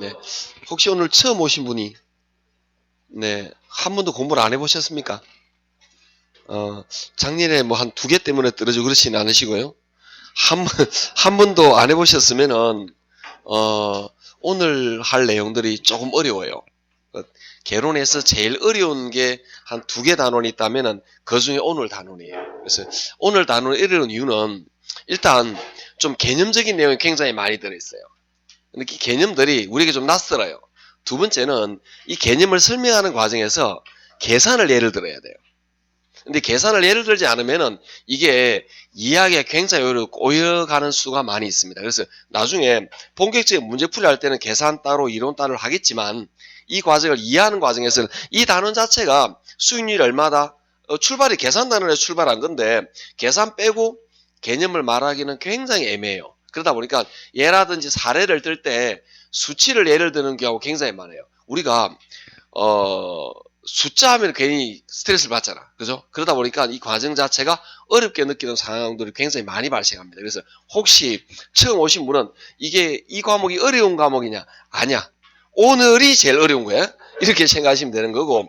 네. 혹시 오늘 처음 오신 분이, 네, 한 번도 공부를 안 해보셨습니까? 작년에 뭐 한 2개 때문에 떨어지고 그러지는 않으시고요. 한, 한 번도 안 해보셨으면은, 오늘 할 내용들이 조금 어려워요. 개론에서 제일 어려운 게 한 2개 단원이 있다면은 그 중에 오늘 단원이에요. 그래서 오늘 단원이 어려운 이유는 일단 좀 개념적인 내용이 굉장히 많이 들어있어요. 근데 이 개념들이 우리에게 좀 낯설어요. 두 번째는 이 개념을 설명하는 과정에서 계산을 예를 들어야 돼요. 근데 계산을 예를 들지 않으면은 이게 이해하기가 굉장히 어렵고 오해가는 수가 많이 있습니다. 그래서 나중에 본격적인 문제풀이 할 때는 계산 따로 이론 따로 하겠지만 이 과정을 이해하는 과정에서는 이 단원 자체가 수익률이 얼마다 출발이 계산 단원에서 출발한 건데 계산 빼고 개념을 말하기는 굉장히 애매해요. 그러다 보니까 예라든지 사례를 들 때 수치를 예를 드는 경우가 굉장히 많아요. 우리가 숫자 하면 괜히 스트레스를 받잖아. 그죠? 그러다 보니까 이 과정 자체가 어렵게 느끼는 상황들이 굉장히 많이 발생합니다. 그래서 혹시 처음 오신 분은 이게 이 과목이 어려운 과목이냐? 아니야. 오늘이 제일 어려운 거야. 이렇게 생각하시면 되는 거고,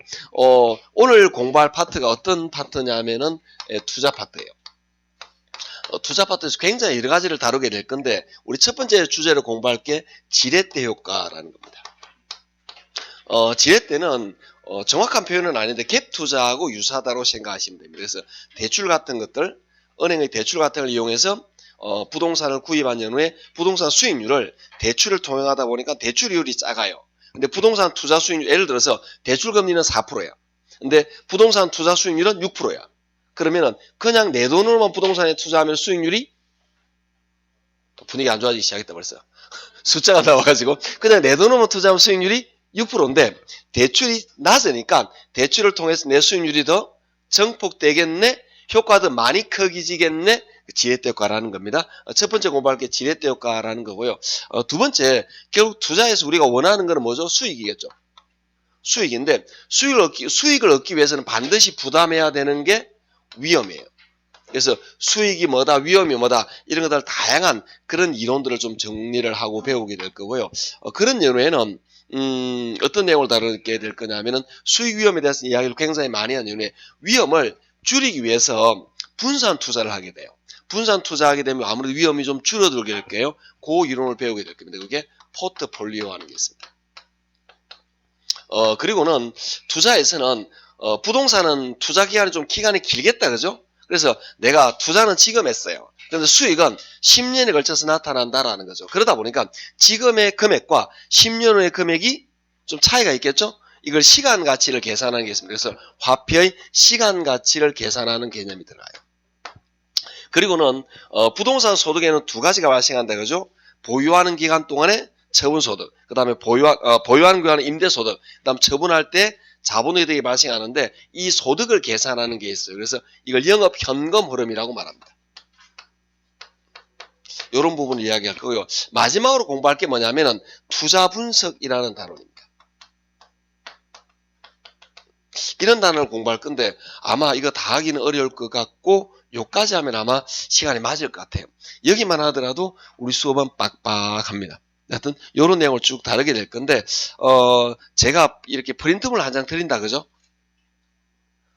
오늘 공부할 파트가 어떤 파트냐면은 투자 파트예요. 투자 파트에서 굉장히 여러 가지를 다루게 될 건데, 우리 첫 번째 주제로 공부할 게 지렛대 효과라는 겁니다. 지렛대는 정확한 표현은 아닌데 갭 투자하고 유사하다고 생각하시면 됩니다. 그래서 대출 같은 것들, 은행의 대출 같은 걸 이용해서 부동산을 구입한 연후에 부동산 수익률을 대출을 통용하다 보니까 대출이율이 작아요. 근데 부동산 투자 수익률, 예를 들어서 대출 금리는 4%야. 근데 부동산 투자 수익률은 6%야. 그러면은 그냥 내 돈으로만 부동산에 투자하면 수익률이, 분위기 안 좋아지기 시작했다 벌써. 숫자가 나와가지고 그냥 내 돈으로만 투자하면 수익률이 6%인데 대출이 낮으니까 대출을 통해서 내 수익률이 더 정폭되겠네, 효과도 많이 커지겠네, 지렛대 효과라는 겁니다. 첫 번째 공부할 게 지렛대 효과라는 거고요. 두 번째, 결국 투자에서 우리가 원하는 거는 뭐죠? 수익이겠죠. 수익인데 수익을 얻기 위해서는 반드시 부담해야 되는 게 위험이에요. 그래서 수익이 뭐다, 위험이 뭐다, 이런 것들 다양한 그런 이론들을 좀 정리를 하고 배우게 될 거고요. 그런 연후에는 어떤 내용을 다루게 될 거냐면은 수익 위험에 대해서 이야기를 굉장히 많이 한 연후에 위험을 줄이기 위해서 분산 투자를 하게 돼요. 분산 투자하게 되면 아무래도 위험이 좀 줄어들게 될 거예요. 그 이론을 배우게 될 겁니다. 그게 포트폴리오라는 게 있습니다. 그리고는 투자에서는 부동산은 투자 기간이 좀 기간이 길겠다, 그죠? 그래서 내가 투자는 지금 했어요. 그런데 수익은 10년에 걸쳐서 나타난다라는 거죠. 그러다 보니까 지금의 금액과 10년 후의 금액이 좀 차이가 있겠죠? 이걸 시간 가치를 계산하는 게 있습니다. 그래서 화폐의 시간 가치를 계산하는 개념이 들어가요. 그리고는 부동산 소득에는 2가지가 발생한다, 그죠? 보유하는 기간 동안에 처분소득, 그 다음에 보유하는 기간에 임대소득, 그 다음 처분할 때 자본이득이 발생하는데 이 소득을 계산하는 게 있어요. 그래서 이걸 영업 현금 흐름이라고 말합니다. 이런 부분을 이야기할 거고요. 마지막으로 공부할 게 뭐냐면은 투자 분석이라는 단어입니다. 이런 단어를 공부할 건데 아마 이거 다 하기는 어려울 것 같고 요까지 하면 아마 시간이 맞을 것 같아요. 여기만 하더라도 우리 수업은 빡빡합니다. 하여튼 이런 내용을 쭉 다루게 될 건데 제가 이렇게 프린트물 한 장 드린다, 그죠?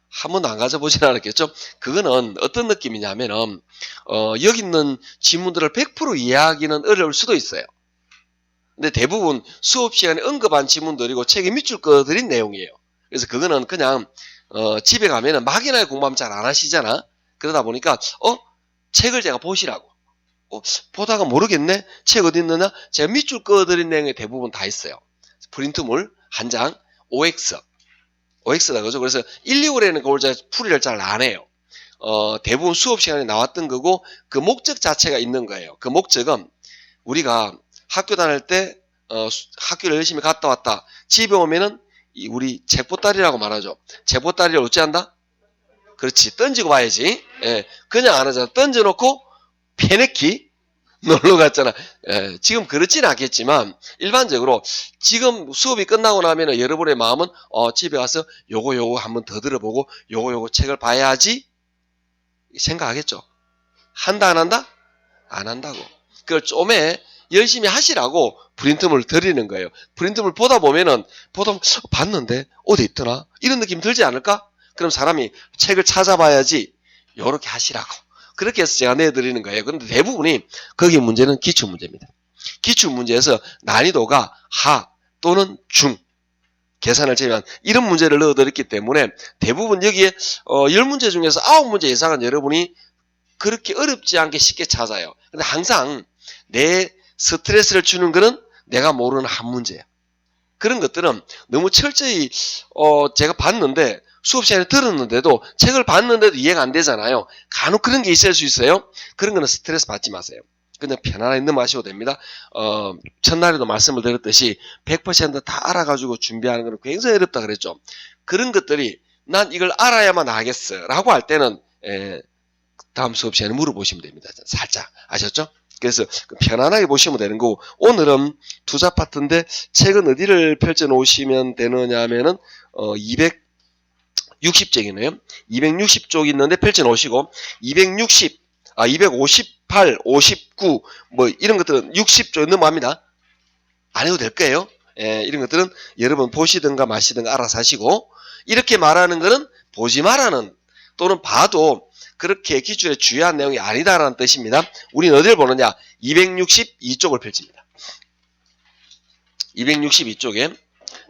한 번도 안 가져보진 않았겠죠? 그거는 어떤 느낌이냐면은 여기 있는 지문들을 100% 이해하기는 어려울 수도 있어요. 근데 대부분 수업 시간에 언급한 지문들이고 책에 밑줄 그어드린 내용이에요. 그래서 그거는 그냥 집에 가면은 막연하게 공부하면 잘 안 하시잖아. 그러다 보니까 책을 제가 보시라고. 보다가 모르겠네? 책 어디 있느냐? 제가 밑줄 그어드린 내용이 대부분 다 있어요. 프린트물 한 장, OX다, 그죠? 그래서 1, 2월에는 그걸 제가 풀이를 잘 안 해요. 대부분 수업 시간에 나왔던 거고, 그 목적 자체가 있는 거예요. 그 목적은 우리가 학교 다닐 때, 학교를 열심히 갔다 왔다. 집에 오면은, 우리 책보따리라고 말하죠. 책보따리를 어찌한다? 그렇지. 던지고 봐야지. 예, 그냥 안 하잖아. 던져놓고, 페네키 놀러 갔잖아. 지금 그렇지는 않겠지만 일반적으로 지금 수업이 끝나고 나면 여러분의 마음은 집에 가서 요거 한번 더 들어보고 요거 책을 봐야지 생각하겠죠. 한다 안 한다? 안 한다고. 그걸 좀에 열심히 하시라고 프린트물 드리는 거예요. 프린트물 보다 보면 봤는데 어디 있더나? 이런 느낌 들지 않을까? 그럼 사람이 책을 찾아봐야지. 요렇게 하시라고. 그렇게 해서 제가 내드리는 거예요. 그런데 대부분이 거기 문제는 기출문제입니다. 기출문제에서 난이도가 하 또는 중 계산을 제외한 이런 문제를 넣어드렸기 때문에 대부분 여기에 10문제 중에서 9문제 이상은 여러분이 그렇게 어렵지 않게 쉽게 찾아요. 근데 항상 내 스트레스를 주는 거는 내가 모르는 한 문제야. 그런 것들은 너무 철저히 제가 봤는데 수업 시간에 들었는데도 책을 봤는데도 이해가 안 되잖아요. 간혹 그런 게 있을 수 있어요. 그런 거는 스트레스 받지 마세요. 그냥 편안하게 넘어가셔도 됩니다. 첫날에도 말씀을 드렸듯이 100%다 알아가지고 준비하는 건 굉장히 어렵다 그랬죠. 그런 것들이 난 이걸 알아야만 하겠어 라고 할 때는 다음 수업 시간에 물어보시면 됩니다. 살짝 아셨죠? 그래서 편안하게 보시면 되는 거고 오늘은 투자 파트인데 책은 어디를 펼쳐 놓으시면 되느냐 하면은 260쪽이네요. 260쪽이 있는데 펼쳐 놓으시고 258, 59 뭐 이런 것들은 60쪽 넘어갑니다. 안 해도 될 거예요. 이런 것들은 여러분 보시든가 마시든가 알아서 하시고 이렇게 말하는 거는 보지 말라는 또는 봐도 그렇게 기출에 주요한 내용이 아니다라는 뜻입니다. 우리는 어디를 보느냐? 262쪽을 펼칩니다. 262쪽에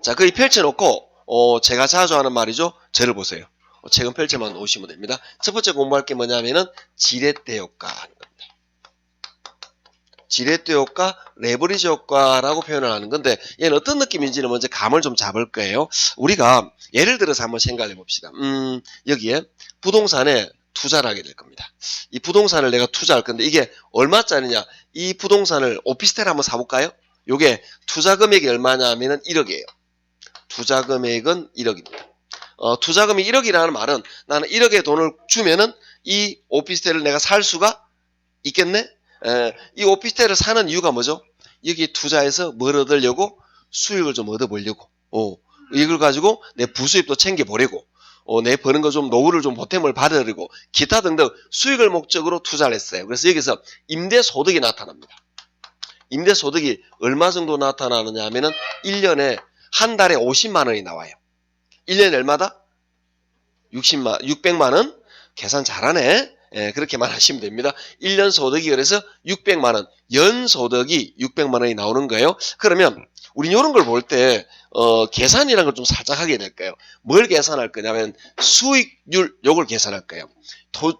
자 거기 펼쳐놓고 제가 자주 하는 말이죠. 저를 보세요. 책은 펼쳐만 오시면 됩니다. 첫 번째 공부할 게 뭐냐면은 지렛대 효과 하는 겁니다. 지렛대 효과, 레버리지 효과라고 표현을 하는 건데 얘는 어떤 느낌인지는 먼저 감을 좀 잡을 거예요. 우리가 예를 들어서 한번 생각해 봅시다. 여기에 부동산에 투자를 하게 될 겁니다. 이 부동산을 내가 투자할 건데 이게 얼마짜리냐? 이 부동산을 오피스텔 한번 사볼까요? 요게 투자 금액이 얼마냐 하면은 1억이에요. 투자 금액은 1억입니다. 투자금이 1억이라는 말은 나는 1억의 돈을 주면은 이 오피스텔을 내가 살 수가 있겠네? 이 오피스텔을 사는 이유가 뭐죠? 여기 투자해서 뭘 얻으려고? 수익을 좀 얻어보려고. 이걸 가지고 내 부수입도 챙겨보려고. 내 버는 거 좀 노후를 좀 보탬을 받으려고 기타 등등 수익을 목적으로 투자를 했어요. 그래서 여기서 임대소득이 나타납니다. 임대소득이 얼마 정도 나타나느냐 하면은 1년에 한 달에 50만 원이 나와요. 1년에 얼마다? 600만 원? 계산 잘하네. 그렇게만 하시면 됩니다. 1년 소득이 그래서 600만 원, 연 소득이 600만 원이 나오는 거예요. 그러면 우리 이런 걸 볼 때 계산이라는 걸 좀 살짝 하게 될 거예요. 뭘 계산할 거냐면 수익률 요걸 계산할 거예요.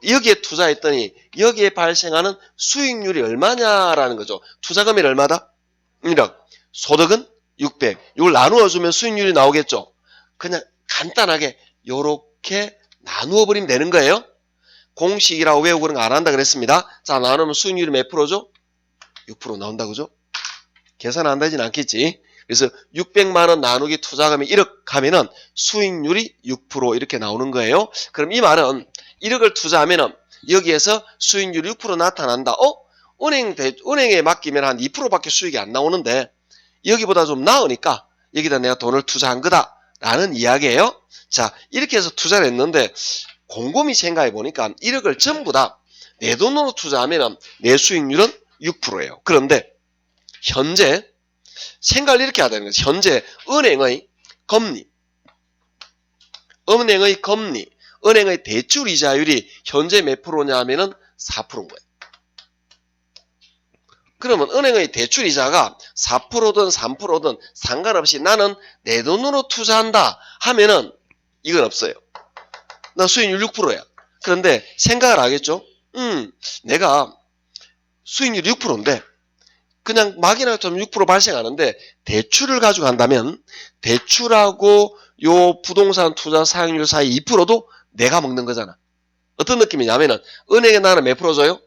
여기에 투자했더니 여기에 발생하는 수익률이 얼마냐라는 거죠. 투자금이 얼마다? 1억. 소득은 600. 이걸 나누어 주면 수익률이 나오겠죠. 그냥 간단하게 요렇게 나누어 버리면 되는 거예요. 공식이라고 외우고 그런 거 안 한다 그랬습니다. 자, 나누면 수익률이 몇 프로죠? 6% 나온다 그죠? 계산 안 되진 않겠지. 그래서 600만 원 나누기 투자금이 1억 하면은 수익률이 6% 이렇게 나오는 거예요. 그럼 이 말은 1억을 투자하면은 여기에서 수익률이 6% 나타난다. 은행에 맡기면 한 2%밖에 수익이 안 나오는데 여기보다 좀 나으니까 여기다 내가 돈을 투자한 거다라는 이야기예요. 자, 이렇게 해서 투자를 했는데 곰곰이 생각해 보니까 1억을 전부 다 내 돈으로 투자하면 내 수익률은 6%예요. 그런데 현재 생각을 이렇게 해야 되는 거죠. 현재 은행의 금리, 은행의 대출 이자율이 현재 몇 프로냐 하면은 4%인 거예요. 그러면 은행의 대출 이자가 4%든 3%든 상관없이 나는 내 돈으로 투자한다 하면은 이건 없어요. 나 수익률 6%야. 그런데 생각을 하겠죠? 내가 수익률 6%인데 그냥 막이나 좀 6% 발생하는데 대출을 가지고 간다면 대출하고 요 부동산 투자 사용률 사이 2%도 내가 먹는 거잖아. 어떤 느낌이냐면은 은행에 나는 몇 프로 줘요?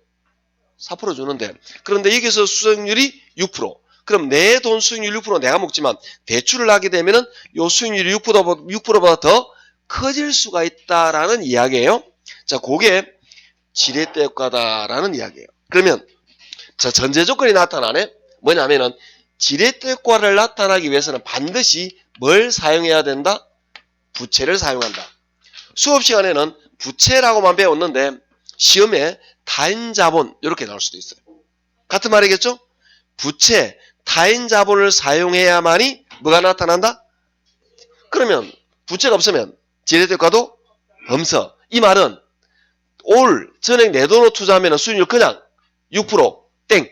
4% 주는데 그런데 여기서 수익률이 6%. 그럼 내 돈 수익률 6% 내가 먹지만 대출을 하게 되면은 요 수익률이 6%보다 더 커질 수가 있다라는 이야기예요. 자, 그게 지렛대 효과다라는 이야기예요. 그러면 자, 전제 조건이 나타나네. 뭐냐면은 지렛대 효과를 나타나기 위해서는 반드시 뭘 사용해야 된다? 부채를 사용한다. 수업 시간에는 부채라고만 배웠는데 시험에 타인자본 이렇게 나올 수도 있어요. 같은 말이겠죠? 부채, 타인 자본을 사용해야만이 뭐가 나타난다? 그러면 부채가 없으면 지렛대효과도 없어. 이 말은 올 전액 내 돈으로 투자하면 수익률 그냥 6% 땡.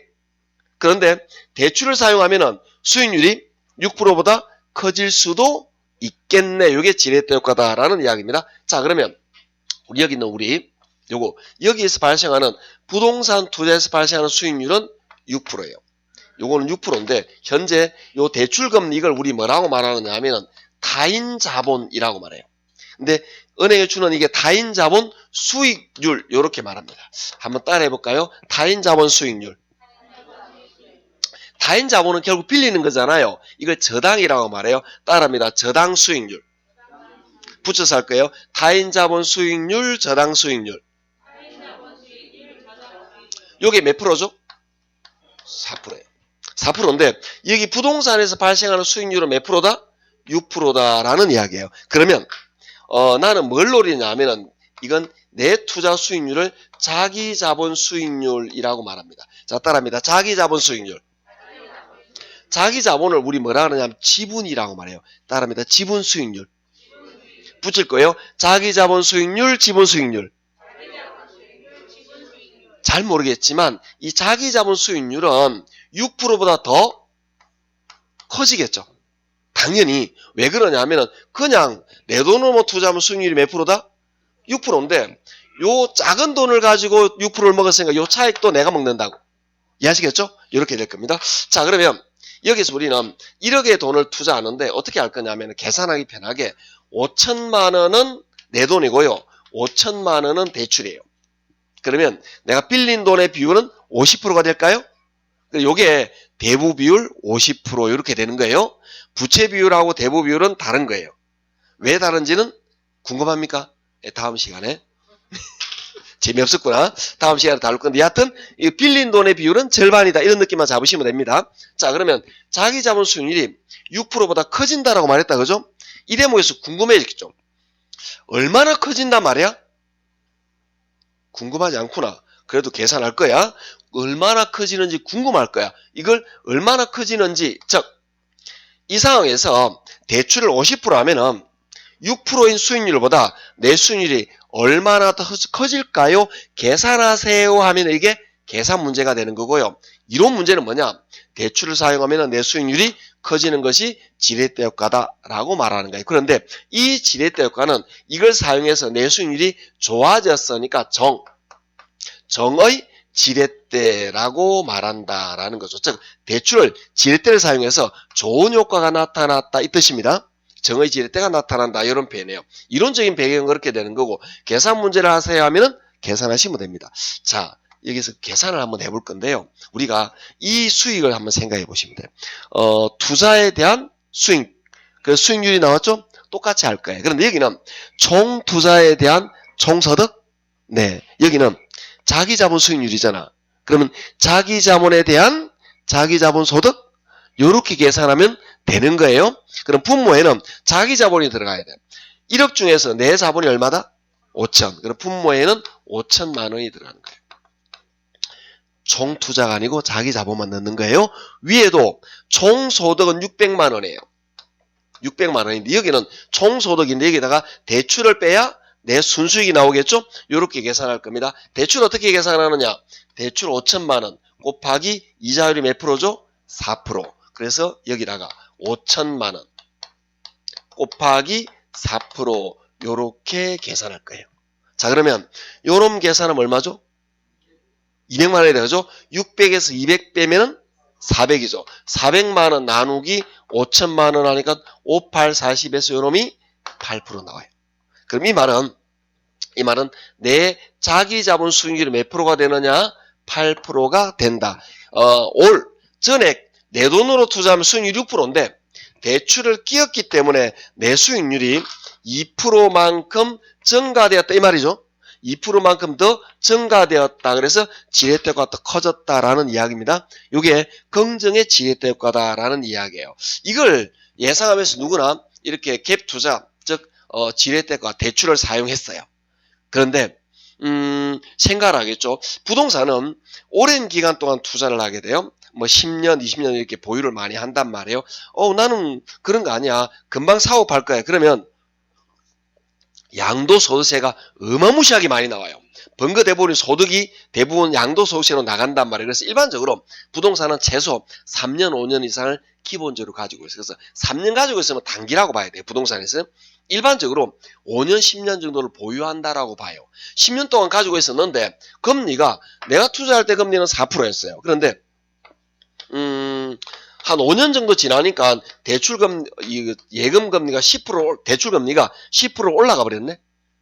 그런데 대출을 사용하면 수익률이 6%보다 커질 수도 있겠네. 이게 지렛대효과다라는 이야기입니다. 자, 그러면 여기 있는 우리 요거 여기에서 발생하는 부동산 투자에서 발생하는 수익률은 6%예요. 요거는 6%인데 현재 요 대출금리 이걸 우리 뭐라고 말하느냐 하면 타인 자본이라고 말해요. 근데 은행에 주는 이게 타인 자본 수익률 요렇게 말합니다. 한번 따라해 볼까요? 타인 자본 수익률. 타인 자본은 결국 빌리는 거잖아요. 이걸 저당이라고 말해요. 따라합니다. 저당 수익률. 붙여서 할 거예요. 타인 자본 수익률, 저당 수익률. 요게 몇 프로죠? 4%예요. 4%인데 여기 부동산에서 발생하는 수익률은 몇 프로다? 6%다라는 이야기예요. 그러면 나는 뭘 노리냐 하면은 이건 내 투자 수익률을 자기 자본 수익률이라고 말합니다. 자, 따라합니다. 자기 자본 수익률. 자기 자본을 우리 뭐라 하느냐면 지분이라고 말해요. 따라합니다. 지분 수익률. 붙일 거예요. 자기 자본 수익률, 지분 수익률. 잘 모르겠지만 이 자기 자본 수익률은 6%보다 더 커지겠죠. 당연히 왜 그러냐 하면은 그냥 내 돈으로 투자하면 수익률이 몇 프로다? 6%인데 요 작은 돈을 가지고 6%를 먹었으니까 요 차익도 내가 먹는다고. 이해하시겠죠? 이렇게 될 겁니다. 자, 그러면 여기서 우리는 1억의 돈을 투자하는데 어떻게 할 거냐면 계산하기 편하게 5천만 원은 내 돈이고요. 5천만 원은 대출이에요. 그러면 내가 빌린 돈의 비율은 50%가 될까요? 요게 대부 비율 50% 이렇게 되는 거예요. 부채 비율하고 대부 비율은 다른 거예요. 왜 다른지는 궁금합니까? 다음 시간에. 재미없었구나. 다음 시간에 다룰 건데 여하튼 이 빌린 돈의 비율은 절반이다. 이런 느낌만 잡으시면 됩니다. 자, 그러면 자기 자본 수익률이 6%보다 커진다라고 말했다. 그죠? 이 대목에서 궁금해지겠죠. 얼마나 커진단 말이야? 궁금하지 않구나. 그래도 계산할 거야. 얼마나 커지는지 궁금할 거야. 이걸 얼마나 커지는지, 즉 이 상황에서 대출을 50% 하면은 6%인 수익률보다 내 수익률이 얼마나 더 커질까요? 계산하세요 하면 이게 계산 문제가 되는 거고요. 이론 문제는 뭐냐? 대출을 사용하면 내 수익률이 커지는 것이 지렛대 효과다라고 말하는 거예요. 그런데 이 지렛대 효과는 이걸 사용해서 내 수익률이 좋아졌으니까 정의 지렛대라고 말한다라는 거죠. 즉 대출을 지렛대를 사용해서 좋은 효과가 나타났다 이 뜻입니다. 정의 지렛대가 나타난다 이런 표현이에요. 이론적인 배경은 그렇게 되는 거고 계산 문제를 하세요 하면은 계산하시면 됩니다. 자, 여기서 계산을 한번 해볼 건데요. 우리가 이 수익을 한번 생각해 보시면 돼요. 투자에 대한 수익, 그 수익률이 나왔죠? 똑같이 할 거예요. 그런데 여기는 총 투자에 대한 총소득, 네, 여기는 자기 자본 수익률이잖아. 그러면 자기 자본에 대한 자기 자본 소득 요렇게 계산하면 되는 거예요. 그럼 분모에는 자기 자본이 들어가야 돼. 1억 중에서 내 자본이 얼마다? 5천. 그럼 분모에는 5천만 원이 들어가는 거예요. 총 투자가 아니고 자기 자본만 넣는 거예요. 위에도 총 소득은 600만 원이에요. 600만 원인데 여기는 총 소득인데 여기다가 대출을 빼야 내 순수익이 나오겠죠? 이렇게 계산할 겁니다. 대출 어떻게 계산하느냐? 대출 5천만 원 곱하기 이자율이 몇 프로죠? 4%. 그래서 여기다가 5천만 원 곱하기 4% 요렇게 계산할 거예요. 자, 그러면 요런 계산은 얼마죠? 200만 원이 되죠? 600에서 200 빼면은 400이죠. 400만 원 나누기 5천만 원 하니까 5, 8, 40에서 요놈이 8% 나와요. 그럼 이 말은 내 자기 자본 수익률이 몇 프로가 되느냐? 8%가 된다. 올 전액 내 돈으로 투자하면 수익률이 6%인데 대출을 끼었기 때문에 내 수익률이 2%만큼 증가되었다 이 말이죠. 2%만큼 더 증가되었다. 그래서 지렛대 효과가 더 커졌다라는 이야기입니다. 이게 긍정의 지렛대 효과다라는 이야기예요. 이걸 예상하면서 누구나 이렇게 갭 투자, 즉 지렛대과 대출을 사용했어요. 그런데 생각을 하겠죠. 부동산은 오랜 기간 동안 투자를 하게 돼요. 뭐 10년, 20년 이렇게 보유를 많이 한단 말이에요. 나는 그런 거 아니야. 금방 사업할 거야. 그러면 양도소득세가 어마무시하게 많이 나와요. 번거대부분 소득이 대부분 양도소득세로 나간단 말이에요. 그래서 일반적으로 부동산은 최소 3년, 5년 이상을 기본적으로 가지고 있어요. 그래서 3년 가지고 있으면 단기라고 봐야 돼요. 부동산에서. 일반적으로 5년, 10년 정도를 보유한다라고 봐요. 10년 동안 가지고 있었는데 금리가 내가 투자할 때 금리는 4%였어요. 그런데 한 5년 정도 지나니까 예금 금리가 10% 대출 금리가 10% 올라가 버렸네.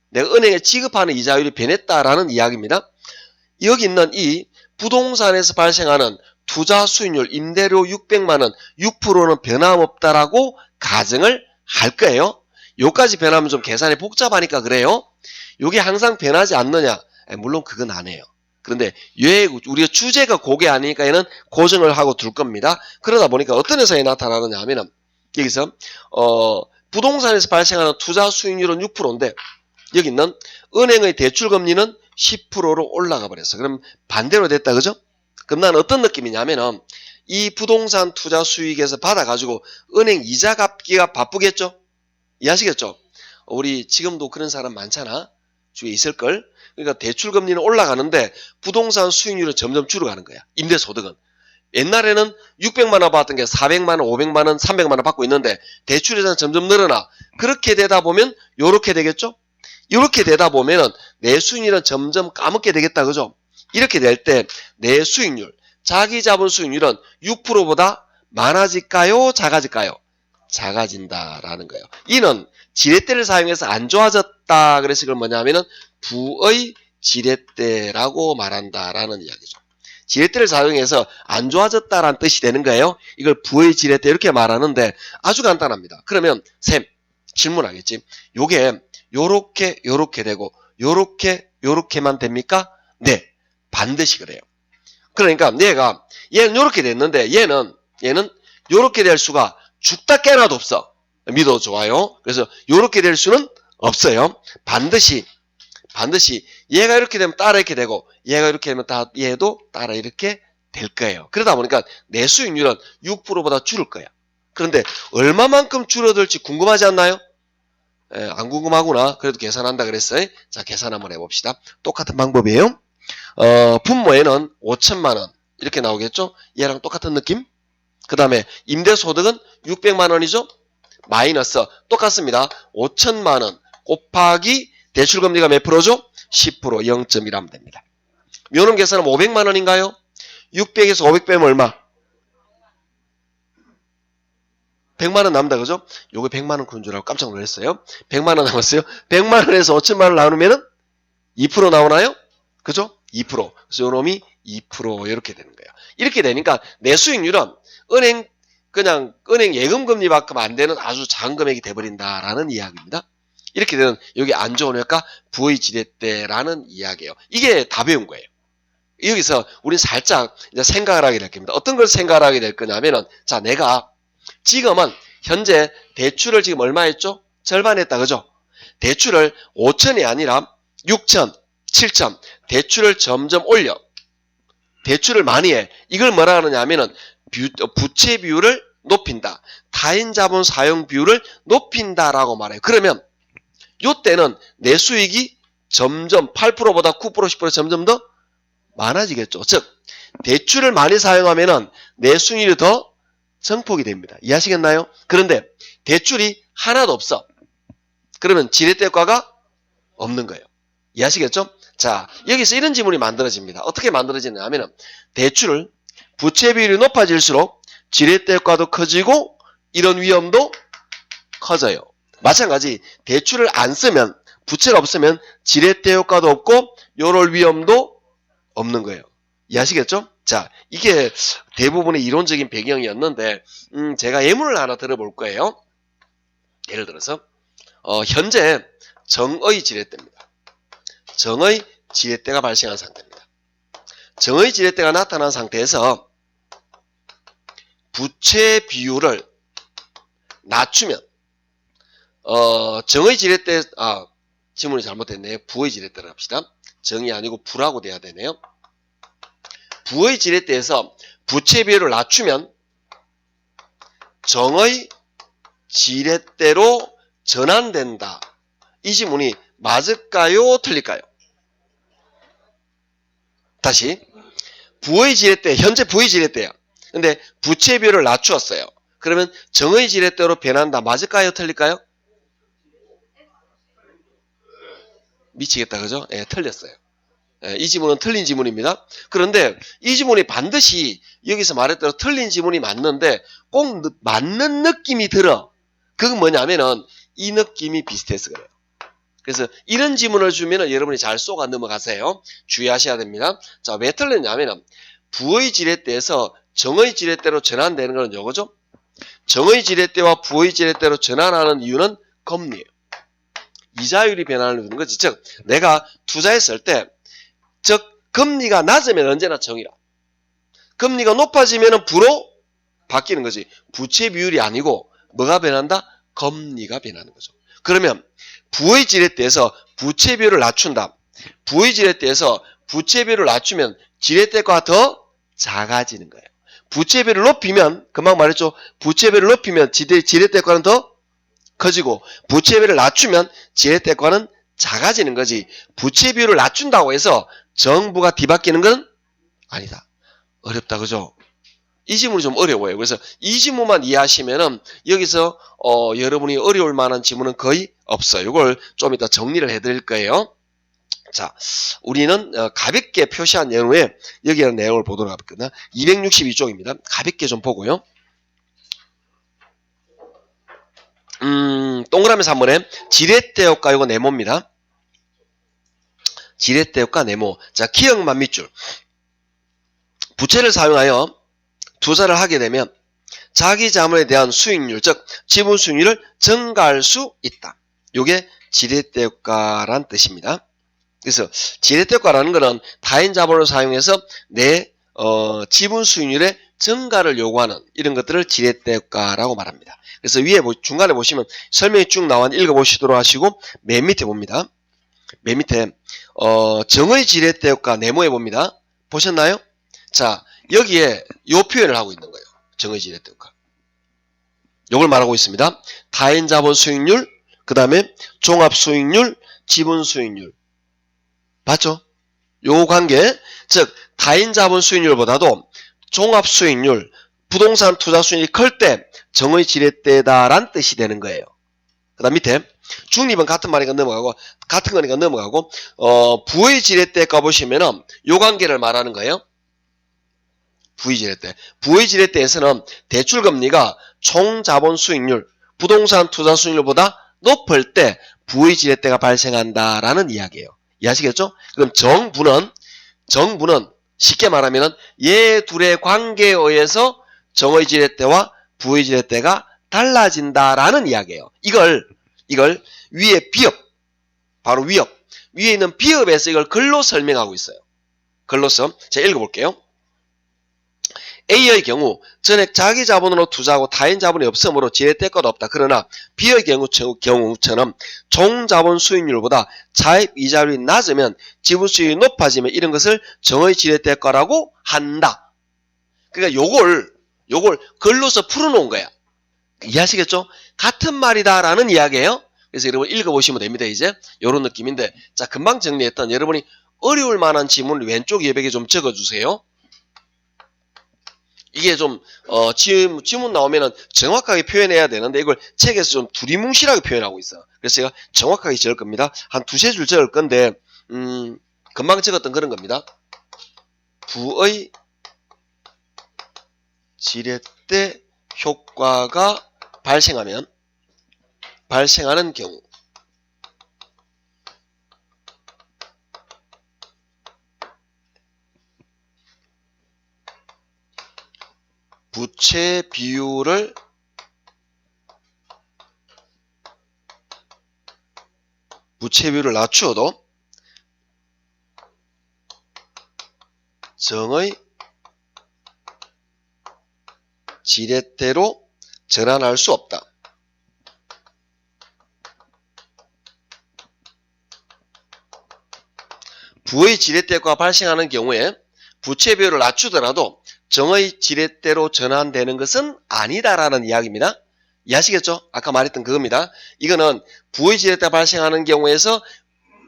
내가 은행에 지급하는 이자율이 변했다라는 이야기입니다. 여기 있는 이 부동산에서 발생하는 투자 수익률 임대료 600만 원 6%는 변함없다라고 가정을 할 거예요. 요까지 변하면 좀 계산이 복잡하니까 그래요. 요게 항상 변하지 않느냐? 물론 그건 아니에요. 그런데 우리가 주제가 그게 아니니까 얘는 고정을 하고 둘 겁니다. 그러다 보니까 어떤 현상이 나타나느냐 하면은 여기서 부동산에서 발생하는 투자 수익률은 6%인데 여기 있는 은행의 대출 금리는 10%로 올라가 버렸어. 그럼 반대로 됐다, 그죠? 그럼 난 어떤 느낌이냐면은 이 부동산 투자 수익에서 받아가지고 은행 이자 갚기가 바쁘겠죠? 이해하시겠죠? 우리 지금도 그런 사람 많잖아. 주위에 있을걸? 그러니까 대출 금리는 올라가는데 부동산 수익률은 점점 줄어가는 거야. 임대소득은. 옛날에는 600만 원 받았던 게 400만 원, 500만 원, 300만 원 받고 있는데 대출에서는 점점 늘어나. 그렇게 되다 보면 요렇게 되겠죠? 이렇게 되다 보면은 내 수익률은 점점 까먹게 되겠다, 그죠? 이렇게 될 때 내 수익률, 자기 자본 수익률은 6%보다 많아질까요? 작아질까요? 작아진다라는 거예요. 이는 지렛대를 사용해서 안 좋아졌다. 그래서 이걸 뭐냐면은 부의 지렛대라고 말한다라는 이야기죠. 지렛대를 사용해서 안 좋아졌다라는 뜻이 되는 거예요. 이걸 부의 지렛대 이렇게 말하는데 아주 간단합니다. 그러면 쌤 질문하겠지. 요게 요렇게 되고 요렇게만 됩니까? 네. 반드시 그래요. 그러니까 얘는 요렇게 됐는데 얘는 요렇게 될 수가 죽다 깨나도 없어. 믿어 좋아요. 그래서 요렇게 될 수는 없어요. 반드시 얘가 이렇게 되면 따라 이렇게 되고 얘가 이렇게 되면 얘도 따라 이렇게 될 거예요. 그러다 보니까 내 수익률은 6%보다 줄을 거야. 그런데 얼마만큼 줄어들지 궁금하지 않나요? 안 궁금하구나. 그래도 계산한다 그랬어요. 자, 계산 한번 해봅시다. 똑같은 방법이에요. 분모에는 5천만 원 이렇게 나오겠죠? 얘랑 똑같은 느낌? 그 다음에 임대소득은 600만 원이죠? 마이너스 똑같습니다. 5천만 원 곱하기 대출금리가 몇 프로죠? 10% 0.1하면 됩니다. 요놈 계산은 500만 원인가요? 600에서 500 빼면 얼마? 100만 원 남다, 그죠? 요거 100만 원 그런 줄 알고 깜짝 놀랐어요. 100만 원 남았어요. 100만 원에서 5천만 원 나누면은 2% 나오나요? 그죠? 2%. 그래서 요놈이 2% 이렇게 되는 거예요. 이렇게 되니까 내 수익률은 은행 예금 금리만큼 안 되는 아주 작은 금액이 돼버린다라는 이야기입니다. 이렇게 되면 여기 안 좋은 효과 부의 지렛대라는 이야기예요. 이게 다 배운 거예요. 여기서 우리 살짝 이제 생각을 하게 될 겁니다. 어떤 걸 생각을 하게 될 거냐면은 자, 내가 지금은 현재 대출을 지금 얼마 했죠? 절반 했다, 그죠? 대출을 5천이 아니라 6천, 7천 대출을 점점 올려. 대출을 많이 해. 이걸 뭐라 하느냐 하면은 부채 비율을 높인다. 타인 자본 사용 비율을 높인다라고 말해요. 그러면 요때는 내 수익이 점점 8%보다 9%, 10% 점점 더 많아지겠죠. 즉 대출을 많이 사용하면은 내 수익률이 더 증폭이 됩니다. 이해하시겠나요? 그런데 대출이 하나도 없어. 그러면 지렛대효과가 없는 거예요. 이해하시겠죠? 자, 여기서 이런 지문이 만들어집니다. 어떻게 만들어지냐 하면은 대출을 부채 비율이 높아질수록 지렛대효과도 커지고 이런 위험도 커져요. 마찬가지 대출을 안 쓰면 부채가 없으면 지렛대효과도 없고 요럴 위험도 없는 거예요. 이해하시겠죠? 자, 이게 대부분의 이론적인 배경이었는데 제가 예문을 하나 들어볼 거예요. 예를 들어서 현재 정의 지렛대입니다. 정의 지렛대가 발생한 상태입니다. 정의 지렛대가 나타난 상태에서 부채 비율을 낮추면 정의 지렛대 지문이 잘못됐네요. 부의 지렛대를 합시다. 정이 아니고 부라고 돼야 되네요. 부의 지렛대에서 부채 비율을 낮추면 정의 지렛대로 전환된다. 이 지문이 맞을까요? 틀릴까요? 다시. 부의 지렛대, 현재 부의 지렛대야. 근데 부채 비율을 낮추었어요. 그러면 정의 지렛대로 변한다. 맞을까요? 틀릴까요? 미치겠다. 그죠? 예, 틀렸어요. 예, 이 지문은 틀린 지문입니다. 그런데 이 지문이 반드시 여기서 말했대로 틀린 지문이 맞는데 꼭 맞는 느낌이 들어. 그건 뭐냐면은 이 느낌이 비슷해서 그래요. 그래서 이런 지문을 주면은 여러분이 잘 쏘가 넘어가세요. 주의하셔야 됩니다. 자, 왜 틀렸냐면은 부의 지렛대에서 정의 지렛대로 전환되는 건 요거죠. 정의 지렛대와 부의 지렛대로 전환하는 이유는 금리예요. 이자율이 변하는 거지. 즉 내가 투자했을 때 즉 금리가 낮으면 언제나 정이라. 금리가 높아지면 부로 바뀌는 거지. 부채 비율이 아니고 뭐가 변한다? 금리가 변하는 거죠. 그러면 부의 지렛대에서 부채 비율을 낮춘다. 부의 지렛대에서 부채 비율을 낮추면 지렛대가 더 작아지는 거예요. 부채 비율을 높이면 금방 말했죠. 부채 비율을 높이면 지렛대가는 더 커지고 부채 비율을 낮추면 지렛대가는 작아지는 거지. 부채 비율을 낮춘다고 해서 정부가 뒤바뀌는 건 아니다. 어렵다. 그죠? 이 지문이 좀 어려워요. 그래서 이 지문만 이해하시면은 여기서 여러분이 어려울 만한 지문은 거의 없어요. 이걸 좀 이따 정리를 해드릴 거예요. 자, 우리는 가볍게 표시한 예후에 여기에 내용을 보도록 하겠습니다. 262쪽입니다. 가볍게 좀 보고요. 동그라미 3번에 지렛대 효과 이거 네모입니다. 지렛대 효과 네모. 자, 기억만 밑줄. 부채를 사용하여 투자를 하게 되면 자기 자본에 대한 수익률, 즉 지분 수익률을 증가할 수 있다. 이게 지렛대 효과란 뜻입니다. 그래서 지렛대 효과라는 것은 타인 자본을 사용해서 내 지분 수익률의 증가를 요구하는 이런 것들을 지렛대 효과라고 말합니다. 그래서 위에 중간에 보시면 설명이 쭉 나와 읽어보시도록 하시고 맨 밑에 봅니다. 맨 밑에 정의 지렛대 효과 네모에 봅니다. 보셨나요? 자, 여기에 요 표현을 하고 있는 거예요. 정의 지렛대 효과. 요걸 말하고 있습니다. 타인 자본 수익률, 그 다음에 종합 수익률, 지분 수익률. 봤죠? 요 관계, 즉 타인 자본 수익률보다도 종합 수익률, 부동산 투자 수익률이 클 때 정의 지렛대다란 뜻이 되는 거예요. 그 다음 밑에 중립은 같은 말이니까 넘어가고 같은 거니까 넘어가고 부의 지렛대 가보시면은 요 관계를 말하는 거예요. 부의 지렛대. 부의 지렛대에서는 대출금리가 총자본 수익률, 부동산 투자 수익률보다 높을 때 부의 지렛대가 발생한다라는 이야기예요. 이해하시겠죠? 그럼 정부는 쉽게 말하면 얘 둘의 관계에 의해서 정의 지렛대와 부의 지렛대가 달라진다라는 이야기예요. 이걸 위에 비업, 바로 위업, 위에 있는 비업에서 이걸 글로 설명하고 있어요. 글로서 제가 읽어볼게요. A의 경우 전액 자기 자본으로 투자하고 타인 자본이 없으므로 지렛대가도 없다. 그러나 B의 경우처럼 총 자본 수익률보다 차입 이자율이 낮으면 지분 수익이 높아지면 이런 것을 정의 지렛대가라고 한다. 그러니까 요걸 글로서 풀어놓은 거야. 이해하시겠죠? 같은 말이다라는 이야기예요. 그래서 여러분 읽어보시면 됩니다. 이제 요런 느낌인데, 자, 금방 정리했던 여러분이 어려울 만한 지문을 왼쪽 여백에 좀 적어주세요. 이게 좀 지문 나오면은 정확하게 표현해야 되는데 이걸 책에서 좀 두리뭉실하게 표현하고 있어. 그래서 제가 정확하게 적을 겁니다. 한 두세 줄 적을 건데 금방 적었던 그런 겁니다. 부의 지렛대 효과가 발생하는 경우 부채 비율을 낮추어도 정의 지렛대로 전환할 수 없다. 부의 지렛대가 발생하는 경우에 부채 비율을 낮추더라도 정의 지렛대로 전환되는 것은 아니다라는 이야기입니다. 이해하시겠죠? 아까 말했던 그겁니다. 이거는 부의 지렛대가 발생하는 경우에서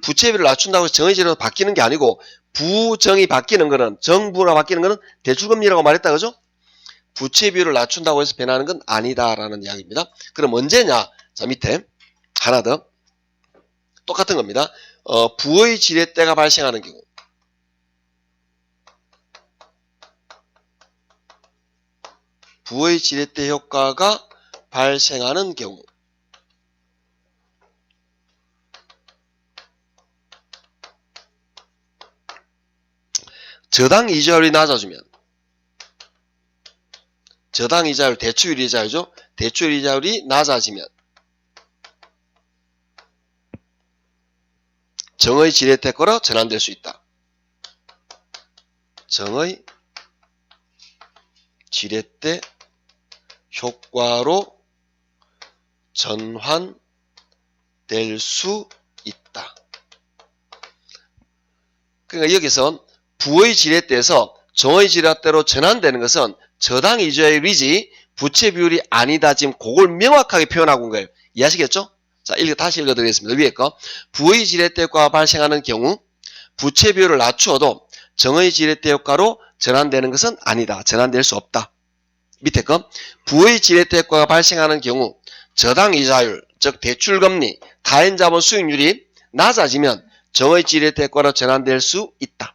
부채비율을 낮춘다고 해서 정의 지렛대로 바뀌는 게 아니고 부정이 바뀌는 거는 정부가 바뀌는 거는 대출금리라고 말했다 그죠? 부채비율을 낮춘다고 해서 변하는 건 아니다라는 이야기입니다. 그럼 언제냐? 자 밑에 하나 더 똑같은 겁니다. 부의 지렛대가 발생하는 경우 부의 지렛대 효과가 발생하는 경우 저당 이자율이 낮아지면 저당 이자율, 대출 이자율이죠. 대출 이자율이 낮아지면 정의 지렛대 거로 전환될 수 있다. 정의 지렛대 효과로 전환될 수 있다. 그러니까 여기서 부의 지렛대에서 정의 지렛대로 전환되는 것은 저당 이자율이지 부채 비율이 아니다. 지금 그걸 명확하게 표현하고 온 거예요. 이해하시겠죠? 자, 다시 읽어드리겠습니다. 위에 거. 부의 지렛대 효과가 발생하는 경우 부채 비율을 낮추어도 정의 지렛대 효과로 전환되는 것은 아니다. 전환될 수 없다. 밑에 거. 부의 지렛대 효과가 발생하는 경우 저당 이자율, 즉 대출금리, 다연자본 수익률이 낮아지면 정의 지렛대 효과로 전환될 수 있다.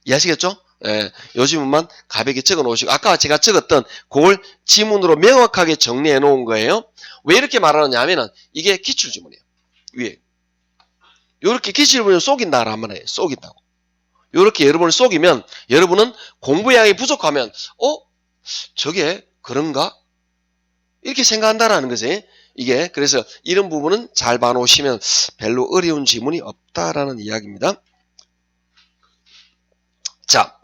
이해하시겠죠? 예, 요즘만 가볍게 적어 놓으시고 아까 제가 적었던 그걸 지문으로 명확하게 정리해 놓은 거예요. 왜 이렇게 말하느냐 하면은 이게 기출지문이에요. 위에 요렇게 기출지문을 속인다라 한번 해요. 속인다고. 요렇게 여러분을 속이면 여러분은 공부량이 부족하면 저게 그런가? 이렇게 생각한다라는 거지. 이게 그래서 이런 부분은 잘 봐놓으시면 별로 어려운 지문이 없다라는 이야기입니다. 자,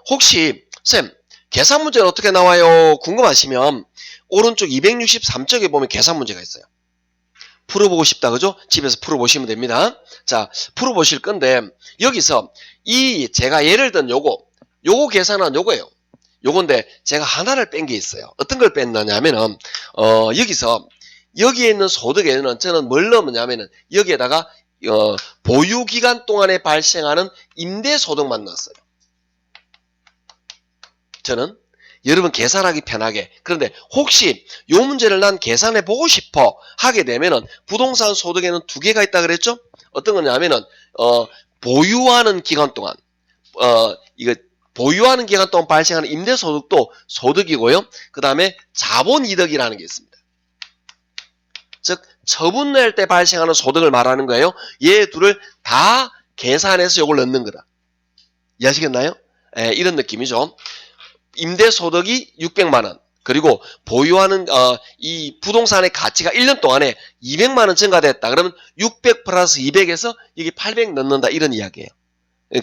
혹시 쌤 계산 문제는 어떻게 나와요? 궁금하시면 오른쪽 263쪽에 보면 계산 문제가 있어요. 풀어보고 싶다 그죠? 집에서 풀어보시면 됩니다. 자, 풀어보실 건데 여기서 제가 예를 든 요거 계산한 요거예요. 요건데 제가 하나를 뺀 게 있어요. 어떤 걸 뺐느냐면은 여기에 있는 소득에는 저는 뭘 넣었냐면은 여기에다가 보유기간 동안에 발생하는 임대소득만 넣었어요. 저는 여러분 계산하기 편하게. 그런데 혹시 이 문제를 난 계산해 보고 싶어 하게 되면은 부동산 소득에는 두 개가 있다 그랬죠? 어떤 거냐면은 보유하는 기간 동안 보유하는 기간 동안 발생하는 임대소득도 소득이고요. 그 다음에 자본이득이라는 게 있습니다. 즉 처분낼 때 발생하는 소득을 말하는 거예요. 얘 둘을 다 계산해서 이걸 넣는 거다. 이해하시겠나요? 이런 느낌이죠. 임대소득이 600만원 그리고 보유하는 이 부동산의 가치가 1년 동안에 200만원 증가됐다. 그러면 600 플러스 200에서 여기 800 넣는다. 이런 이야기예요.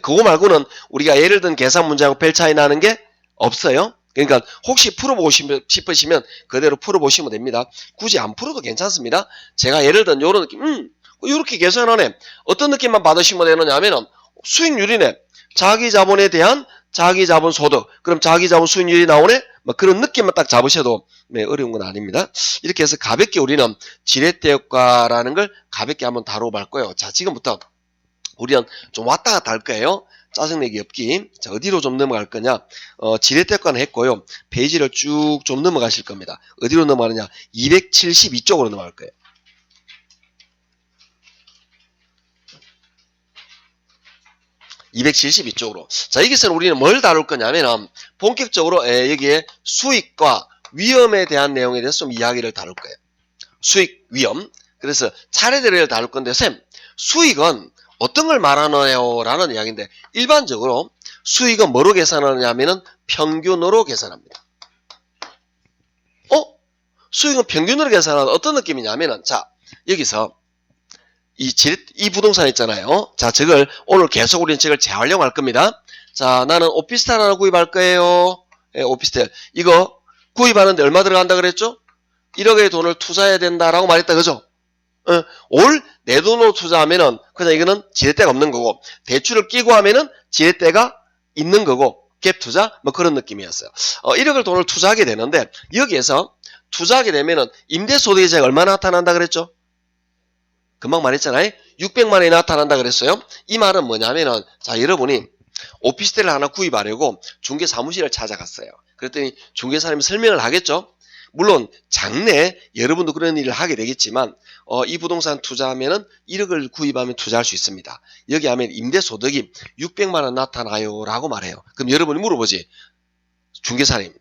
그거 말고는 우리가 예를 든 계산 문제하고 별 차이 나는 게 없어요. 그러니까 혹시 풀어보고 싶으시면 그대로 풀어보시면 됩니다. 굳이 안 풀어도 괜찮습니다. 제가 예를 든 이런 느낌 이렇게 계산하네. 어떤 느낌만 받으시면 되느냐 하면 수익률이네. 자기 자본에 대한 자기 자본 소득. 그럼 자기 자본 수익률이 나오네? 뭐 그런 느낌만 딱 잡으셔도 어려운 건 아닙니다. 이렇게 해서 가볍게 우리는 지렛대 효과라는 걸 가볍게 한번 다뤄볼 거예요. 자, 지금부터 우리는 좀 왔다 갔다 할 거예요. 짜증내기 없기. 자, 어디로 좀 넘어갈 거냐? 지렛대 효과는 했고요. 페이지를 쭉 좀 넘어가실 겁니다. 어디로 넘어가느냐? 272쪽으로 넘어갈 거예요. 272쪽으로. 자, 여기서는 우리는 뭘 다룰 거냐면 본격적으로 여기에 수익과 위험에 대한 내용에 대해서 좀 이야기를 다룰 거예요. 수익, 위험. 그래서 차례대로 다룰 건데 쌤, 수익은 어떤 걸 말하나요? 라는 이야기인데 일반적으로 수익은 뭐로 계산하느냐 하면은 평균으로 계산합니다. 수익은 평균으로 계산하는 어떤 느낌이냐면은 자, 여기서 이 부동산 있잖아요. 자, 저걸 오늘 계속 우리는 저걸 재활용할 겁니다. 자, 나는 오피스텔 하나 구입할 거예요. 오피스텔. 이거 구입하는데 얼마 들어간다 그랬죠? 1억의 돈을 투자해야 된다라고 말했다. 그죠? 올 내 돈으로 투자하면은 그냥 이거는 지렛대가 없는 거고 대출을 끼고 하면은 지렛대가 있는 거고 갭 투자 뭐 그런 느낌이었어요. 1억을 돈을 투자하게 되는데 여기에서 투자하게 되면은 임대소득이자가 얼마나 나타난다 그랬죠? 금방 말했잖아요. 600만 원이 나타난다 그랬어요. 이 말은 뭐냐면은 자 여러분이 오피스텔을 하나 구입하려고 중개 사무실을 찾아갔어요. 그랬더니 중개사님이 설명을 하겠죠. 물론 장래 여러분도 그런 일을 하게 되겠지만 이 부동산 투자하면은 1억을 구입하면 투자할 수 있습니다. 여기 하면 임대소득이 600만 원 나타나요 라고 말해요. 그럼 여러분이 물어보지. 중개사님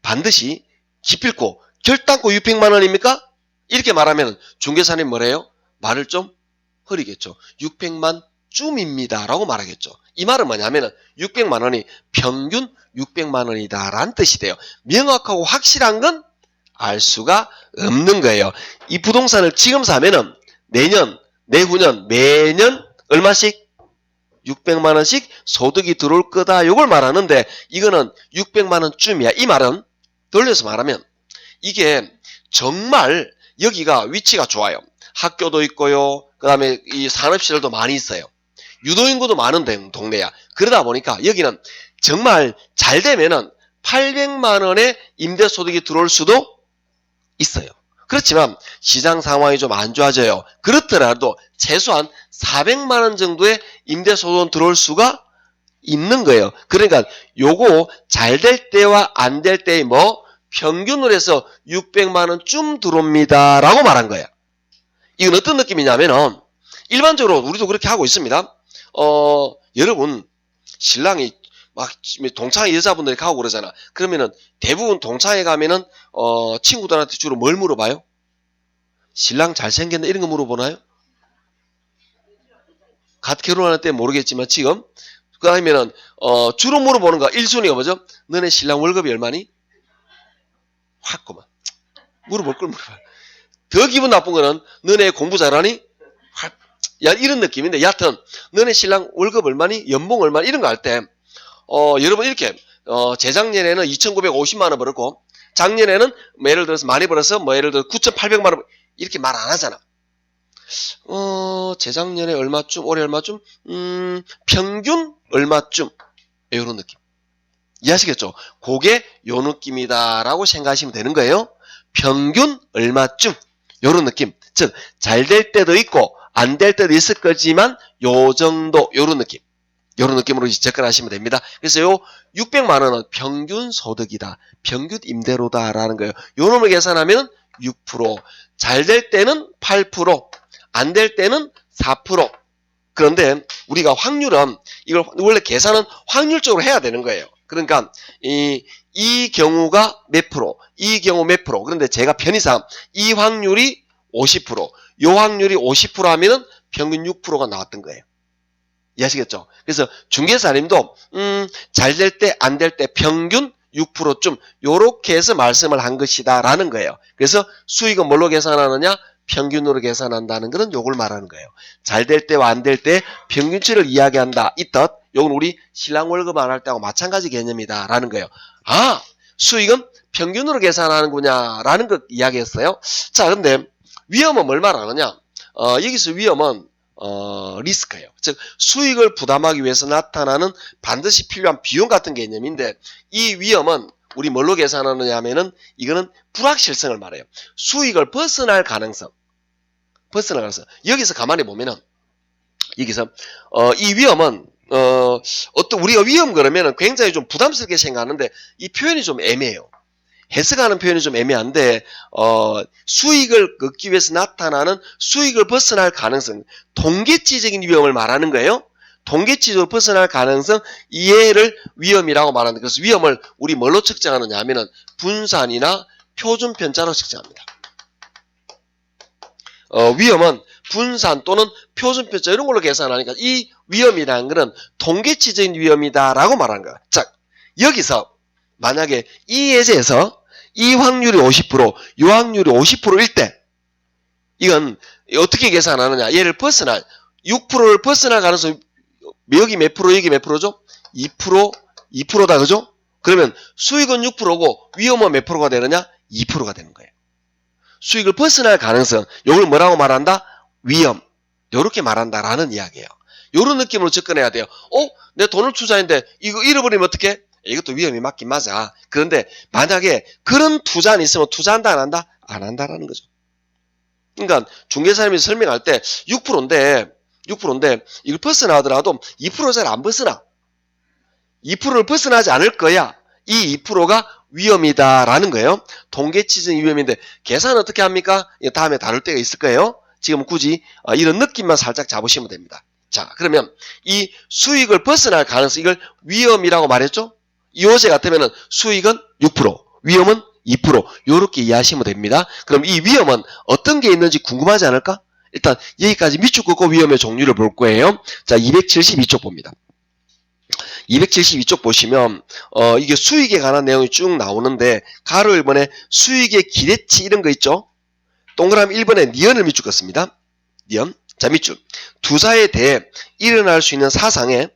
반드시 기필코 결단코 600만 원입니까? 이렇게 말하면 중개사님 뭐래요? 말을 좀 흐리겠죠. 600만 쯤입니다 라고 말하겠죠. 이 말은 뭐냐면 600만 원이 평균 600만 원이다 라는 뜻이 돼요. 명확하고 확실한 건 알 수가 없는 거예요. 이 부동산을 지금 사면은 내년, 내후년, 매년 얼마씩? 600만 원씩 소득이 들어올 거다. 요걸 말하는데 이거는 600만 원쯤이야. 이 말은 돌려서 말하면 이게 정말 여기가 위치가 좋아요. 학교도 있고요. 그 다음에 이 산업시설도 많이 있어요. 유도인구도 많은 동네야. 그러다 보니까 여기는 정말 잘 되면은 800만 원의 임대소득이 들어올 수도 있어요. 그렇지만 시장 상황이 좀 안 좋아져요. 그렇더라도 최소한 400만 원 정도의 임대소득은 들어올 수가 있는 거예요. 그러니까 요거 잘 될 때와 안 될 때의 뭐 평균으로 해서 600만 원쯤 들어옵니다 라고 말한 거예요. 이건 어떤 느낌이냐면은 일반적으로 우리도 그렇게 하고 있습니다. 여러분 신랑이 막 동창회 여자분들이 가고 그러잖아. 그러면은 대부분 동창회 가면은 친구들한테 주로 뭘 물어봐요? 신랑 잘생겼나 이런 거 물어보나요? 갓 결혼할 때 모르겠지만 지금 그 다음에는 주로 물어보는 거 1순위가 뭐죠? 너네 신랑 월급이 얼마니? 확고만 물어볼 걸 물어봐. 더 기분 나쁜 거는 너네 공부 잘하니? 야 이런 느낌인데 여하튼 너네 신랑 월급 얼마니? 연봉 얼마니? 이런 거 할 때 여러분 이렇게 재작년에는 2,950만 원 벌었고 작년에는 뭐 예를 들어서 많이 벌어서 뭐 예를 들어 9,800만 원 이렇게 말 안 하잖아. 재작년에 얼마쯤 올해 얼마쯤 평균 얼마쯤 이런 느낌 이해하시겠죠? 그게 요 느낌이다라고 생각하시면 되는 거예요. 평균 얼마쯤 요런 느낌. 즉 잘 될 때도 있고 안 될 때도 있을 거지만 요 정도 요런 느낌. 요런 느낌으로 접근하시면 됩니다. 그래서 요 600만 원은 평균 소득이다. 평균 임대료다라는 거예요. 요 놈을 계산하면 6%. 잘 될 때는 8%. 안 될 때는 4%. 그런데 우리가 확률은 이걸 원래 계산은 확률적으로 해야 되는 거예요. 그러니까 이 경우가 몇 프로, 이 경우 몇 프로. 그런데 제가 편의상 이 확률이 50%, 요 확률이 50% 하면은 평균 6%가 나왔던 거예요. 이해하시겠죠? 그래서 중개사님도 잘 될 때, 안 될 때 평균 6%쯤 요렇게 해서 말씀을 한 것이다 라는 거예요. 그래서 수익은 뭘로 계산하느냐? 평균으로 계산한다는 것은 요걸 말하는 거예요. 잘 될 때와 안 될 때 평균치를 이야기한다. 이 뜻. 요건 우리 신랑 월급 안 할 때하고 마찬가지 개념이다 라는 거예요. 아, 수익은 평균으로 계산하는구나 라는 것 이야기했어요. 자, 근데 위험은 뭘 말하느냐? 여기서 위험은 리스크예요. 즉 수익을 부담하기 위해서 나타나는 반드시 필요한 비용 같은 개념인데 이 위험은 우리 뭘로 계산하느냐 하면은 이거는 불확실성을 말해요. 수익을 벗어날 가능성. 여기서 가만히 보면은 여기서 이 위험은 어떤 우리가 위험 그러면은 굉장히 좀 부담스럽게 생각하는데 이 표현이 좀 애매해요. 해석하는 표현이 좀 애매한데 수익을 얻기 위해서 나타나는 수익을 벗어날 가능성, 통계치적인 위험을 말하는 거예요. 통계치적으로 벗어날 가능성, 이해를 위험이라고 말하는데 그래서 위험을 우리 뭘로 측정하느냐 하면은 분산이나 표준 편차로 측정합니다. 위험은 분산 또는 표준 편차 이런 걸로 계산하니까 이 위험이라는 것은 통계치적인 위험이다라고 말하는 거야. 자, 여기서 만약에 이 예제에서 이 확률이 50%, 이 확률이 50%일 때 이건 어떻게 계산하느냐? 얘를 벗어날 6%를 벗어날 가능성이 여기 몇 프로, 여기 몇 프로죠? 2%, 2%다 그죠? 그러면 수익은 6%고 위험은 몇 프로가 되느냐? 2%가 되는 거예요. 수익을 벗어날 가능성, 이걸 뭐라고 말한다? 위험. 이렇게 말한다라는 이야기예요. 이런 느낌으로 접근해야 돼요. 내 돈을 투자했는데 이거 잃어버리면 어떡해? 이것도 위험이 맞긴 맞아. 그런데 만약에 그런 투자는 있으면 투자한다 안 한다? 안 한다라는 거죠. 그러니까 중개사님이 설명할 때 6%인데 이걸 벗어나더라도 2% 잘 안 벗어나. 2%를 벗어나지 않을 거야. 이 2%가 위험이다라는 거예요. 통계치적인 위험인데 계산은 어떻게 합니까? 다음에 다룰 때가 있을 거예요. 지금 굳이 이런 느낌만 살짝 잡으시면 됩니다. 자, 그러면 이 수익을 벗어날 가능성, 이걸 위험이라고 말했죠? 이호재 같으면 수익은 6%, 위험은 2%, 이렇게 이해하시면 됩니다. 그럼 이 위험은 어떤 게 있는지 궁금하지 않을까? 일단 여기까지 밑줄 긋고 위험의 종류를 볼 거예요. 자, 272쪽 봅니다. 272쪽 보시면 이게 수익에 관한 내용이 쭉 나오는데 가로 1번에 수익의 기대치 이런 거 있죠? 동그라미 1번에 니은을 밑줄 긋습니다. 니은. 자, 밑줄. 투자에 대해 일어날 수 있는 사상에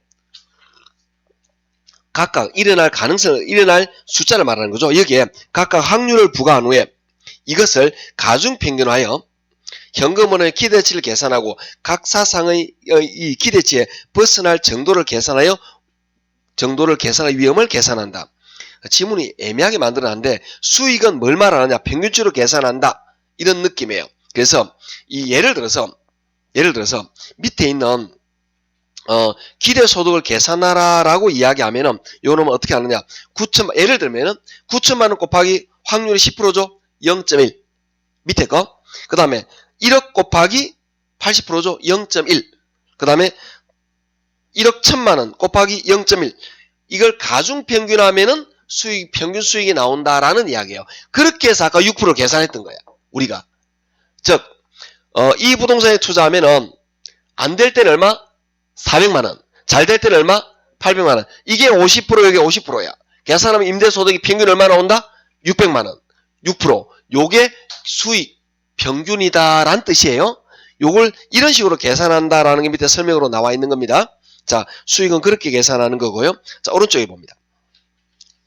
각각 일어날 가능성을, 일어날 숫자를 말하는 거죠. 여기에 각각 확률을 부과한 후에 이것을 가중평균하여 현금원의 기대치를 계산하고 각 사상의 이 기대치에 벗어날 정도를 계산하여 위험을 계산한다. 지문이 애매하게 만들어놨는데 수익은 뭘 말하느냐? 평균치로 계산한다. 이런 느낌이에요. 그래서 이 예를 들어서 밑에 있는 기대소득을 계산하라라고 이야기하면은 요놈은 어떻게 하느냐? 예를 들면은 9천만 원 곱하기 확률이 10%죠? 0.1. 밑에 거. 그 다음에 1억 곱하기 80%죠? 0.1. 그 다음에 1억 1천만 원 곱하기 0.1. 이걸 가중평균하면은 평균 수익이 나온다라는 이야기예요. 그렇게 해서 아까 6% 계산했던 거야. 우리가. 즉, 이 부동산에 투자하면은 안 될 때는 얼마? 400만 원. 잘 될 때는 얼마? 800만 원. 이게 50%, 이게 50%야. 계산하면 임대소득이 평균 얼마 나온다? 600만 원. 6%. 요게 수익 평균이다라는 뜻이에요. 요걸 이런 식으로 계산한다라는 게 밑에 설명으로 나와 있는 겁니다. 자, 수익은 그렇게 계산하는 거고요. 자, 오른쪽에 봅니다.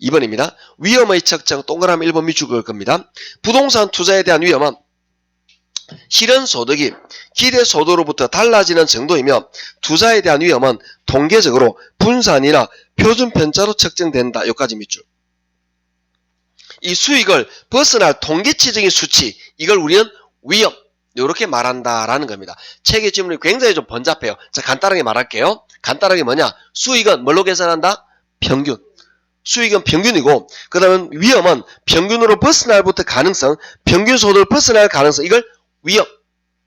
2번입니다. 위험의 측정 동그라미 1번 밑줄 그을 겁니다. 부동산 투자에 대한 위험은 실현소득이 기대소득으로부터 달라지는 정도이며 투자에 대한 위험은 통계적으로 분산이나 표준편차로 측정된다. 여기까지 밑줄. 이 수익을 벗어날 통계치적인 수치, 이걸 우리는 위험, 이렇게 말한다라는 겁니다. 책의 지문이 굉장히 좀 번잡해요. 자, 간단하게 말할게요. 간단하게 뭐냐? 수익은 뭘로 계산한다? 평균. 수익은 평균이고, 그 다음에 위험은 평균으로 벗어날부터 가능성, 평균소득을 벗어날 가능성, 이걸 위험.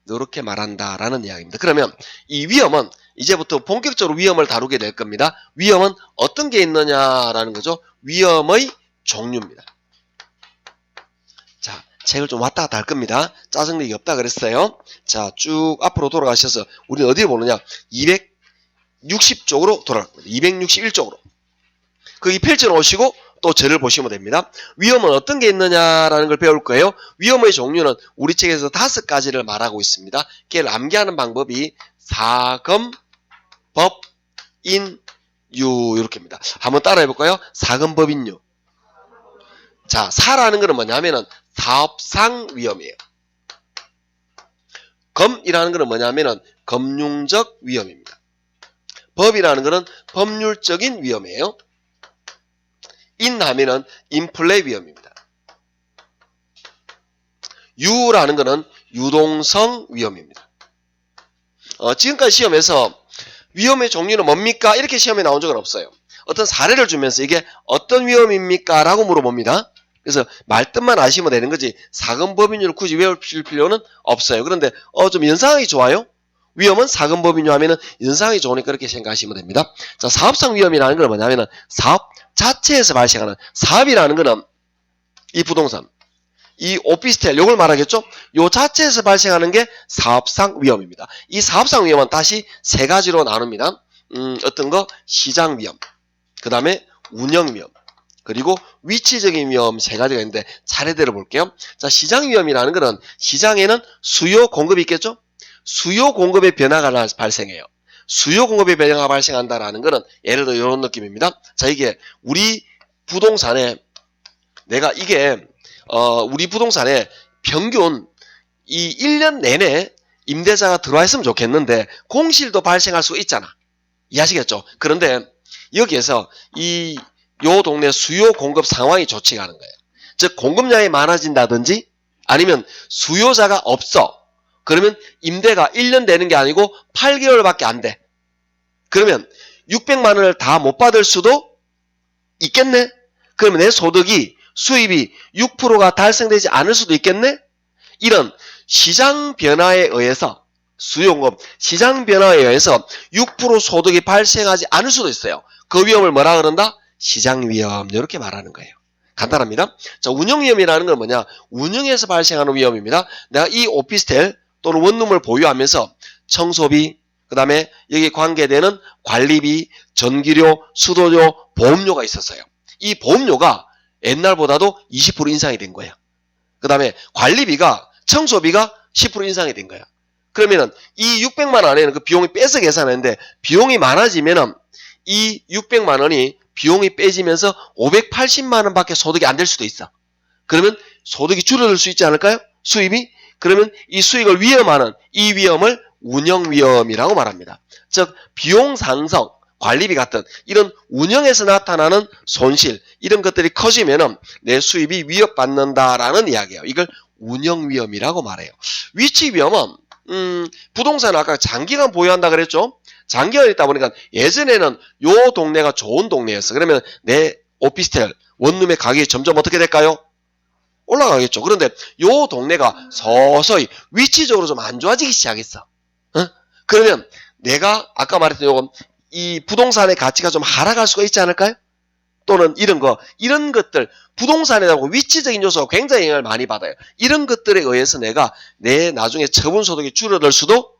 이렇게 말한다라는 이야기입니다. 그러면 이 위험은 이제부터 본격적으로 위험을 다루게 될 겁니다. 위험은 어떤 게 있느냐라는 거죠. 위험의 종류입니다. 자, 책을 좀 왔다 갔다 할 겁니다. 짜증내기 없다 그랬어요. 자, 쭉 앞으로 돌아가셔서 우리는 어디에 보느냐? 260쪽으로 돌아갑니다. 261쪽으로. 그 이 필지를 오시고 또 저를 보시면 됩니다. 위험은 어떤 게 있느냐라는 걸 배울 거예요. 위험의 종류는 우리 책에서 5가지를 말하고 있습니다. 걔를 암기하는 방법이 사금, 법, 인, 유 이렇게입니다. 한번 따라해 볼까요? 사금, 법, 인, 유. 자, 사라는 것은 뭐냐면은 사업상 위험이에요. 검이라는 것은 뭐냐면은 금융적 위험입니다. 법이라는 것은 법률적인 위험이에요. 인하면은 인플레 위험입니다. 유라는 것은 유동성 위험입니다. 지금까지 시험에서 위험의 종류는 뭡니까? 이렇게 시험에 나온 적은 없어요. 어떤 사례를 주면서 이게 어떤 위험입니까? 라고 물어봅니다. 그래서 말뜻만 아시면 되는 거지 사금법인율을 굳이 외우실 필요는 없어요. 그런데 좀 연상하기 좋아요? 위험은 사금법인율 하면은 연상하기 좋으니까 그렇게 생각하시면 됩니다. 자, 사업상 위험이라는 건 뭐냐면은 사업 자체에서 발생하는, 사업이라는 거는 이 부동산, 이 오피스텔 요걸 말하겠죠? 요 자체에서 발생하는 게 사업상 위험입니다. 이 사업상 위험은 다시 3가지로 나눕니다. 어떤 거? 시장 위험, 그 다음에 운영 위험, 그리고 위치적인 위험 3가지가 있는데 차례대로 볼게요. 자, 시장 위험이라는 것은 시장에는 수요 공급이 있겠죠? 수요 공급의 변화가 발생해요. 수요 공급의 변화가 발생한다라는 것은 예를 들어 이런 느낌입니다. 자, 이게 우리 부동산에 우리 부동산에 평균 이 1년 내내 임대자가 들어와 있으면 좋겠는데 공실도 발생할 수 있잖아. 이해하시겠죠? 그런데 여기에서 이 요 동네 수요 공급 상황이 좋지가 않은 거예요. 즉 공급량이 많아진다든지 아니면 수요자가 없어. 그러면 임대가 1년 되는 게 아니고 8개월밖에 안 돼. 그러면 600만 원을 다 못 받을 수도 있겠네? 그러면 내 소득이 수입이 6%가 달성되지 않을 수도 있겠네? 이런 시장 변화에 의해서 수요공급 시장 변화에 의해서 6% 소득이 발생하지 않을 수도 있어요. 그 위험을 뭐라 그런다? 시장 위험 이렇게 말하는 거예요. 간단합니다. 자, 운영 위험이라는 건 뭐냐? 운영에서 발생하는 위험입니다. 내가 이 오피스텔 또는 원룸을 보유하면서 청소비, 그 다음에 여기 관계되는 관리비, 전기료, 수도료, 보험료가 있었어요. 이 보험료가 옛날보다도 20% 인상이 된 거예요. 그 다음에 관리비가, 청소비가 10% 인상이 된 거야. 그러면은 이 600만 원 안에는 그 비용이 빼서 계산하는데 비용이 많아지면은 이 600만 원이 비용이 빼지면서 580만 원밖에 소득이 안 될 수도 있어. 그러면 소득이 줄어들 수 있지 않을까요? 수입이? 그러면 이 수익을 위험하는 이 위험을 운영 위험이라고 말합니다. 즉 비용 상승, 관리비 같은 이런 운영에서 나타나는 손실 이런 것들이 커지면은 내 수입이 위협받는다라는 이야기예요. 이걸 운영 위험이라고 말해요. 위치 위험은 부동산을 아까 장기간 보유한다 그랬죠? 장기간 있다 보니까 예전에는 요 동네가 좋은 동네였어. 그러면 내 오피스텔 원룸의 가격이 점점 어떻게 될까요? 올라가겠죠. 그런데 요 동네가 서서히 위치적으로 좀 안 좋아지기 시작했어. 그러면 내가 아까 말했던 요건 이 부동산의 가치가 좀 하락할 수가 있지 않을까요? 또는 이런 것들 부동산이라고 위치적인 요소가 굉장히 영향을 많이 받아요. 이런 것들에 의해서 내가 내 나중에 처분 소득이 줄어들 수도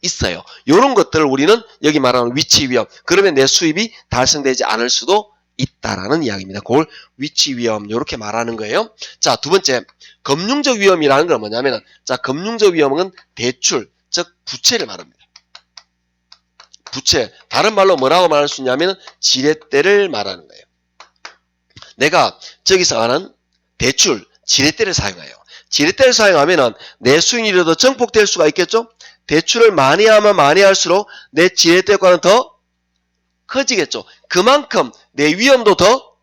있어요. 이런 것들을 우리는 여기 말하는 위치 위험. 그러면 내 수입이 달성되지 않을 수도 있다라는 이야기입니다. 그걸 위치 위험 이렇게 말하는 거예요. 자, 두 번째 금융적 위험이라는 건 뭐냐면은 자, 금융적 위험은 대출, 즉 부채를 말합니다. 부채, 다른 말로 뭐라고 말할 수 있냐면 지렛대를 말하는 거예요. 내가 저기서 하는 대출, 지렛대를 사용해요. 지렛대를 사용하면은 내 수익률이 증폭될 수가 있겠죠? 대출을 많이 하면 많이 할수록 내 지렛대과는 더 커지겠죠. 그만큼 내 위험도 더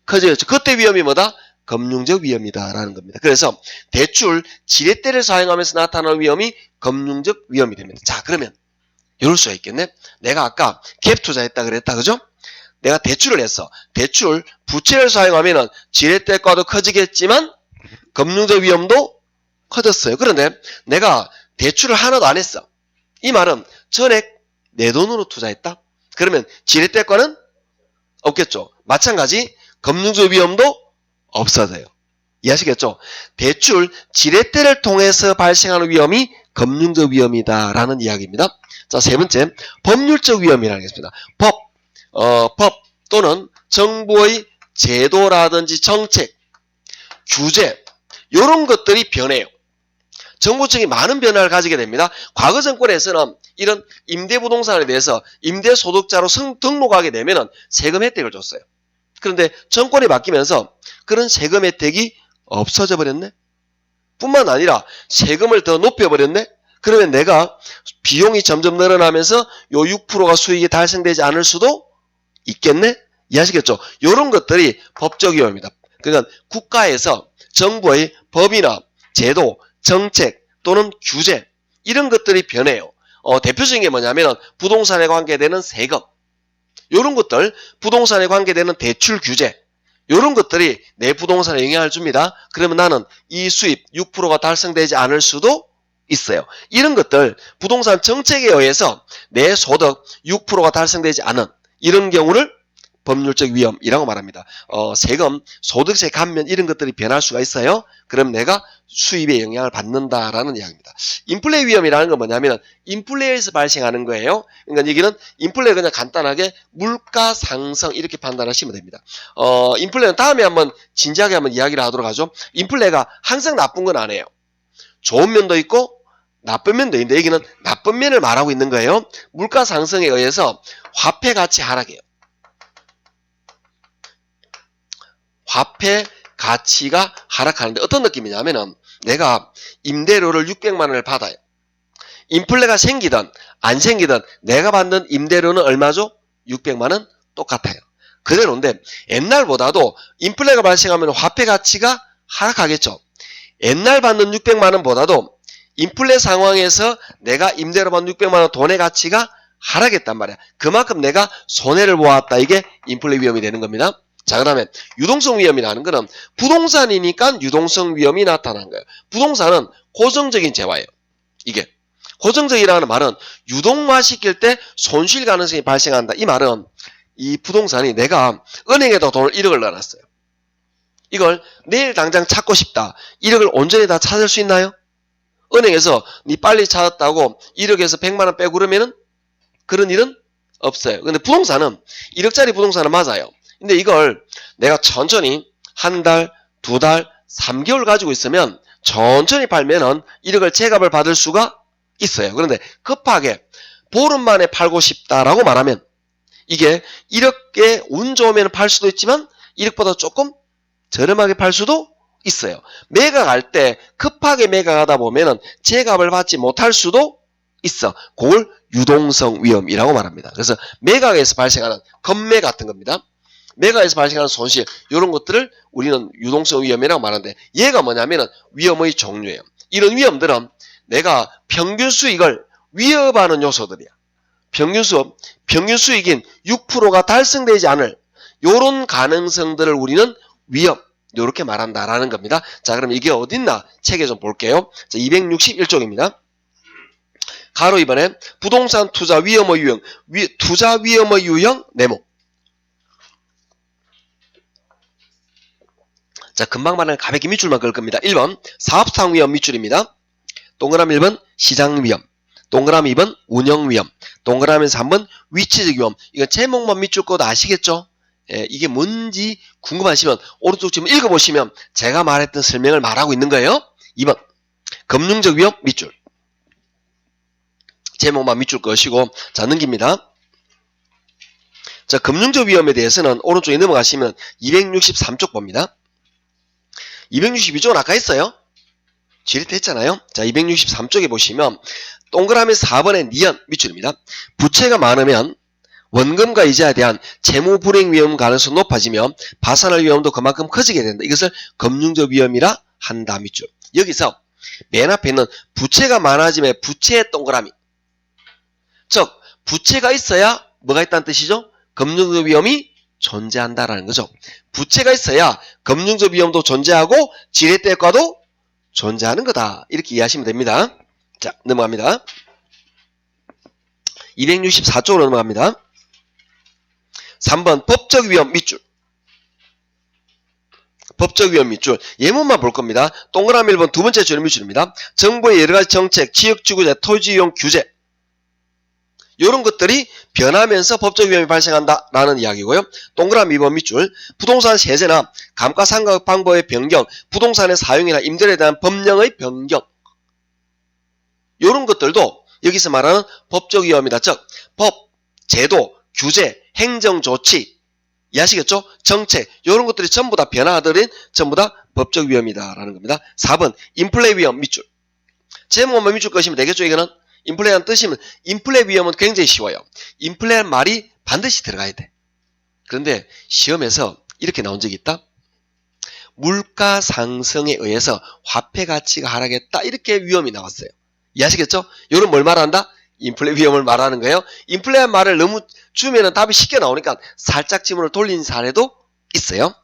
커지겠죠. 그때 위험이 뭐다? 금융적 위험이다라는 겁니다. 그래서 대출, 지렛대를 사용하면서 나타나는 위험이 금융적 위험이 됩니다. 자, 그러면 이럴 수가 있겠네. 내가 아까 갭 투자했다 그랬다, 그죠? 내가 대출을 했어. 대출, 부채를 사용하면은 지렛대과도 커지겠지만 금융적 위험도 커졌어요. 그런데 내가 대출을 하나도 안 했어. 이 말은 전액 내 돈으로 투자했다. 그러면 지렛대과는 없겠죠. 마찬가지 금융적 위험도 없어져요. 이해하시겠죠? 대출, 지렛대를 통해서 발생하는 위험이 금융적 위험이다라는 이야기입니다. 자, 세 번째, 법률적 위험이라는 게 있습니다. 법 또는 정부의 제도라든지 정책, 규제, 이런 것들이 변해요. 정부청이 많은 변화를 가지게 됩니다. 과거 정권에서는 이런 임대부동산에 대해서 임대소득자로 등록하게 되면 세금 혜택을 줬어요. 그런데 정권이 바뀌면서 그런 세금 혜택이 없어져 버렸네. 뿐만 아니라 세금을 더 높여버렸네. 그러면 내가 비용이 점점 늘어나면서 요 6%가 수익이 달성되지 않을 수도 있겠네. 이해하시겠죠? 이런 것들이 법적 위험입니다. 그러니까 국가에서 정부의 법이나 제도, 정책 또는 규제 이런 것들이 변해요. 대표적인 게 뭐냐면 부동산에 관계되는 세금, 이런 것들, 부동산에 관계되는 대출 규제, 이런 것들이 내 부동산에 영향을 줍니다. 그러면 나는 이 수입 6%가 달성되지 않을 수도 있어요. 이런 것들 부동산 정책에 의해서 내 소득 6%가 달성되지 않은 이런 경우를 법률적 위험이라고 말합니다. 세금, 소득세 감면 이런 것들이 변할 수가 있어요. 그럼 내가 수입에 영향을 받는다라는 이야기입니다. 인플레 위험이라는 건 뭐냐면 인플레에서 발생하는 거예요. 그러니까 여기는 인플레 그냥 간단하게 물가 상승 이렇게 판단하시면 됩니다. 인플레는 다음에 한번 진지하게 한번 이야기를 하도록 하죠. 인플레가 항상 나쁜 건 아니에요. 좋은 면도 있고 나쁜 면도 있는데 여기는 나쁜 면을 말하고 있는 거예요. 물가 상승에 의해서 화폐 가치 하락이에요. 화폐 가치가 하락하는데 어떤 느낌이냐면은 내가 임대료를 600만 원을 받아요. 인플레가 생기든 안 생기든 내가 받는 임대료는 얼마죠? 600만 원 똑같아요. 그대로인데 옛날보다도 인플레가 발생하면 화폐 가치가 하락하겠죠. 옛날 받는 600만 원보다도 인플레 상황에서 내가 임대로 받는 600만 원 돈의 가치가 하락했단 말이야. 그만큼 내가 손해를 보았다. 이게 인플레 위험이 되는 겁니다. 자, 그 다음에 유동성 위험이라는 거는 부동산이니까 유동성 위험이 나타난 거예요. 부동산은 고정적인 재화예요. 이게 고정적이라는 말은 유동화시킬 때 손실 가능성이 발생한다. 이 말은 이 부동산이 내가 은행에다 돈을 1억을 넣어놨어요. 이걸 내일 당장 찾고 싶다. 1억을 온전히 다 찾을 수 있나요? 은행에서 니 빨리 찾았다고 1억에서 100만 원 빼고 그러면은 그런 일은 없어요. 근데 부동산은 1억짜리 부동산은 맞아요. 근데 이걸 내가 천천히 한 달, 두 달, 3개월 가지고 있으면 천천히 팔면은 1억을 제값을 받을 수가 있어요. 그런데 급하게 보름 만에 팔고 싶다라고 말하면 이게 1억에 운 좋으면 팔 수도 있지만 1억보다 조금 저렴하게 팔 수도 있어요. 매각할 때 급하게 매각하다 보면은 제값을 받지 못할 수도 있어. 그걸 유동성 위험이라고 말합니다. 그래서 매각에서 발생하는 겁매 같은 겁니다. 매각에서 발생하는 손실 이런 것들을 우리는 유동성 위험이라고 말하는데 얘가 뭐냐면은 위험의 종류예요. 이런 위험들은 내가 평균 수익을 위협하는 요소들이야. 평균 수익인 6%가 달성되지 않을 이런 가능성들을 우리는 위험 이렇게 말한다라는 겁니다. 자, 그럼 이게 어딨나 책에 좀 볼게요. 자, 261쪽입니다. 가로 2번에 부동산 투자 위험의 유형, 투자 위험의 유형 네모. 자, 금방 말하는 가볍게 밑줄만 그을 겁니다. 1번 사업상 위험 밑줄입니다. 동그라미 1번 시장 위험, 동그라미 2번 운영 위험, 동그라미 3번 위치적 위험. 이거 제목만 밑줄 거도 아시겠죠? 예, 이게 뭔지 궁금하시면 오른쪽 지금 읽어보시면 제가 말했던 설명을 말하고 있는 거예요. 2번 금융적 위험 밑줄. 제목만 밑줄 거시고 자 넘깁니다. 자, 금융적 위험에 대해서는 오른쪽에 넘어가시면 263쪽 봅니다. 262쪽은 아까 했어요. 지렛했잖아요. 자, 263쪽에 보시면 동그라미 4번의 니은 밑줄입니다. 부채가 많으면 원금과 이자에 대한 채무 불이행 위험 가능성이 높아지며 파산할 위험도 그만큼 커지게 된다. 이것을 금융적 위험이라 한다. 밑줄. 여기서 맨 앞에 있는 부채가 많아지면 부채의 동그라미. 즉 부채가 있어야 뭐가 있다는 뜻이죠? 금융적 위험이 존재한다라는 거죠. 부채가 있어야 금융적 위험도 존재하고 지렛대효과도 존재하는 거다. 이렇게 이해하시면 됩니다. 자, 넘어갑니다. 264쪽으로 넘어갑니다. 3번 법적 위험 밑줄. 법적 위험 밑줄. 예문만 볼 겁니다. 동그라미 1번 두 번째 줄은 밑줄입니다. 정부의 여러가지 정책, 지역지구제, 토지이용 규제 이런 것들이 변하면서 법적 위험이 발생한다라는 이야기고요. 동그라미 2번 밑줄. 부동산 세제나 감가상각 방법의 변경, 부동산의 사용이나 임대료에 대한 법령의 변경 이런 것들도 여기서 말하는 법적 위험이다. 즉 법, 제도, 규제, 행정조치 이해하시겠죠? 정책 이런 것들이 전부 다 변화들은 전부 다 법적 위험이다라는 겁니다. 4번 인플레 위험 밑줄. 제목만 밑줄 것이면 되겠죠. 이거는 인플레라는 뜻이면 인플레 위험은 굉장히 쉬워요. 인플레라는 말이 반드시 들어가야 돼. 그런데 시험에서 이렇게 나온 적이 있다. 물가 상승에 의해서 화폐 가치가 하락했다. 이렇게 위험이 나왔어요. 이해하시겠죠? 이런 뭘 말한다? 인플레 위험을 말하는 거예요. 인플레 말을 너무 주면은 답이 쉽게 나오니까 살짝 지문을 돌린 사례도 있어요.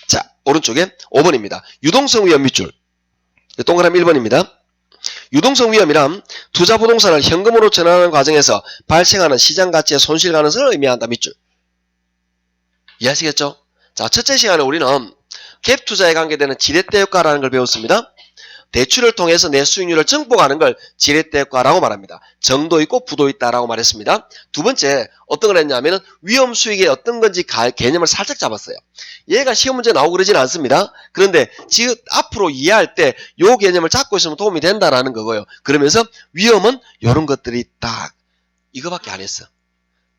자, 오른쪽에 5번입니다. 유동성 위험 밑줄. 동그라미 1번입니다. 유동성 위험이란 투자 부동산을 현금으로 전환하는 과정에서 발생하는 시장 가치의 손실 가능성을 의미한다. 밑줄. 이해하시겠죠? 자, 첫째 시간에 우리는 갭 투자에 관계되는 지렛대 효과라는 걸 배웠습니다. 대출을 통해서 내 수익률을 증폭하는 걸 지렛대 효과라고 말합니다. 정도 있고 부도 있다라고 말했습니다. 두 번째 어떤 걸 했냐면은 위험 수익이 어떤 건지 개념을 살짝 잡았어요. 얘가 시험 문제 나오고 그러지는 않습니다. 그런데 지금 앞으로 이해할 때 요 개념을 잡고 있으면 도움이 된다라는 거고요. 그러면서 위험은 이런 것들이 딱 이거밖에 안 했어.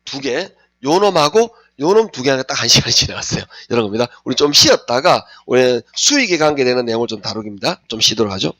두 개, 요놈하고 요놈 두 개가 딱 1시간이 지나갔어요. 이런 겁니다. 우리 좀 쉬었다가 우리 수익에 관계되는 내용을 좀 다루기입니다. 좀 쉬도록 하죠.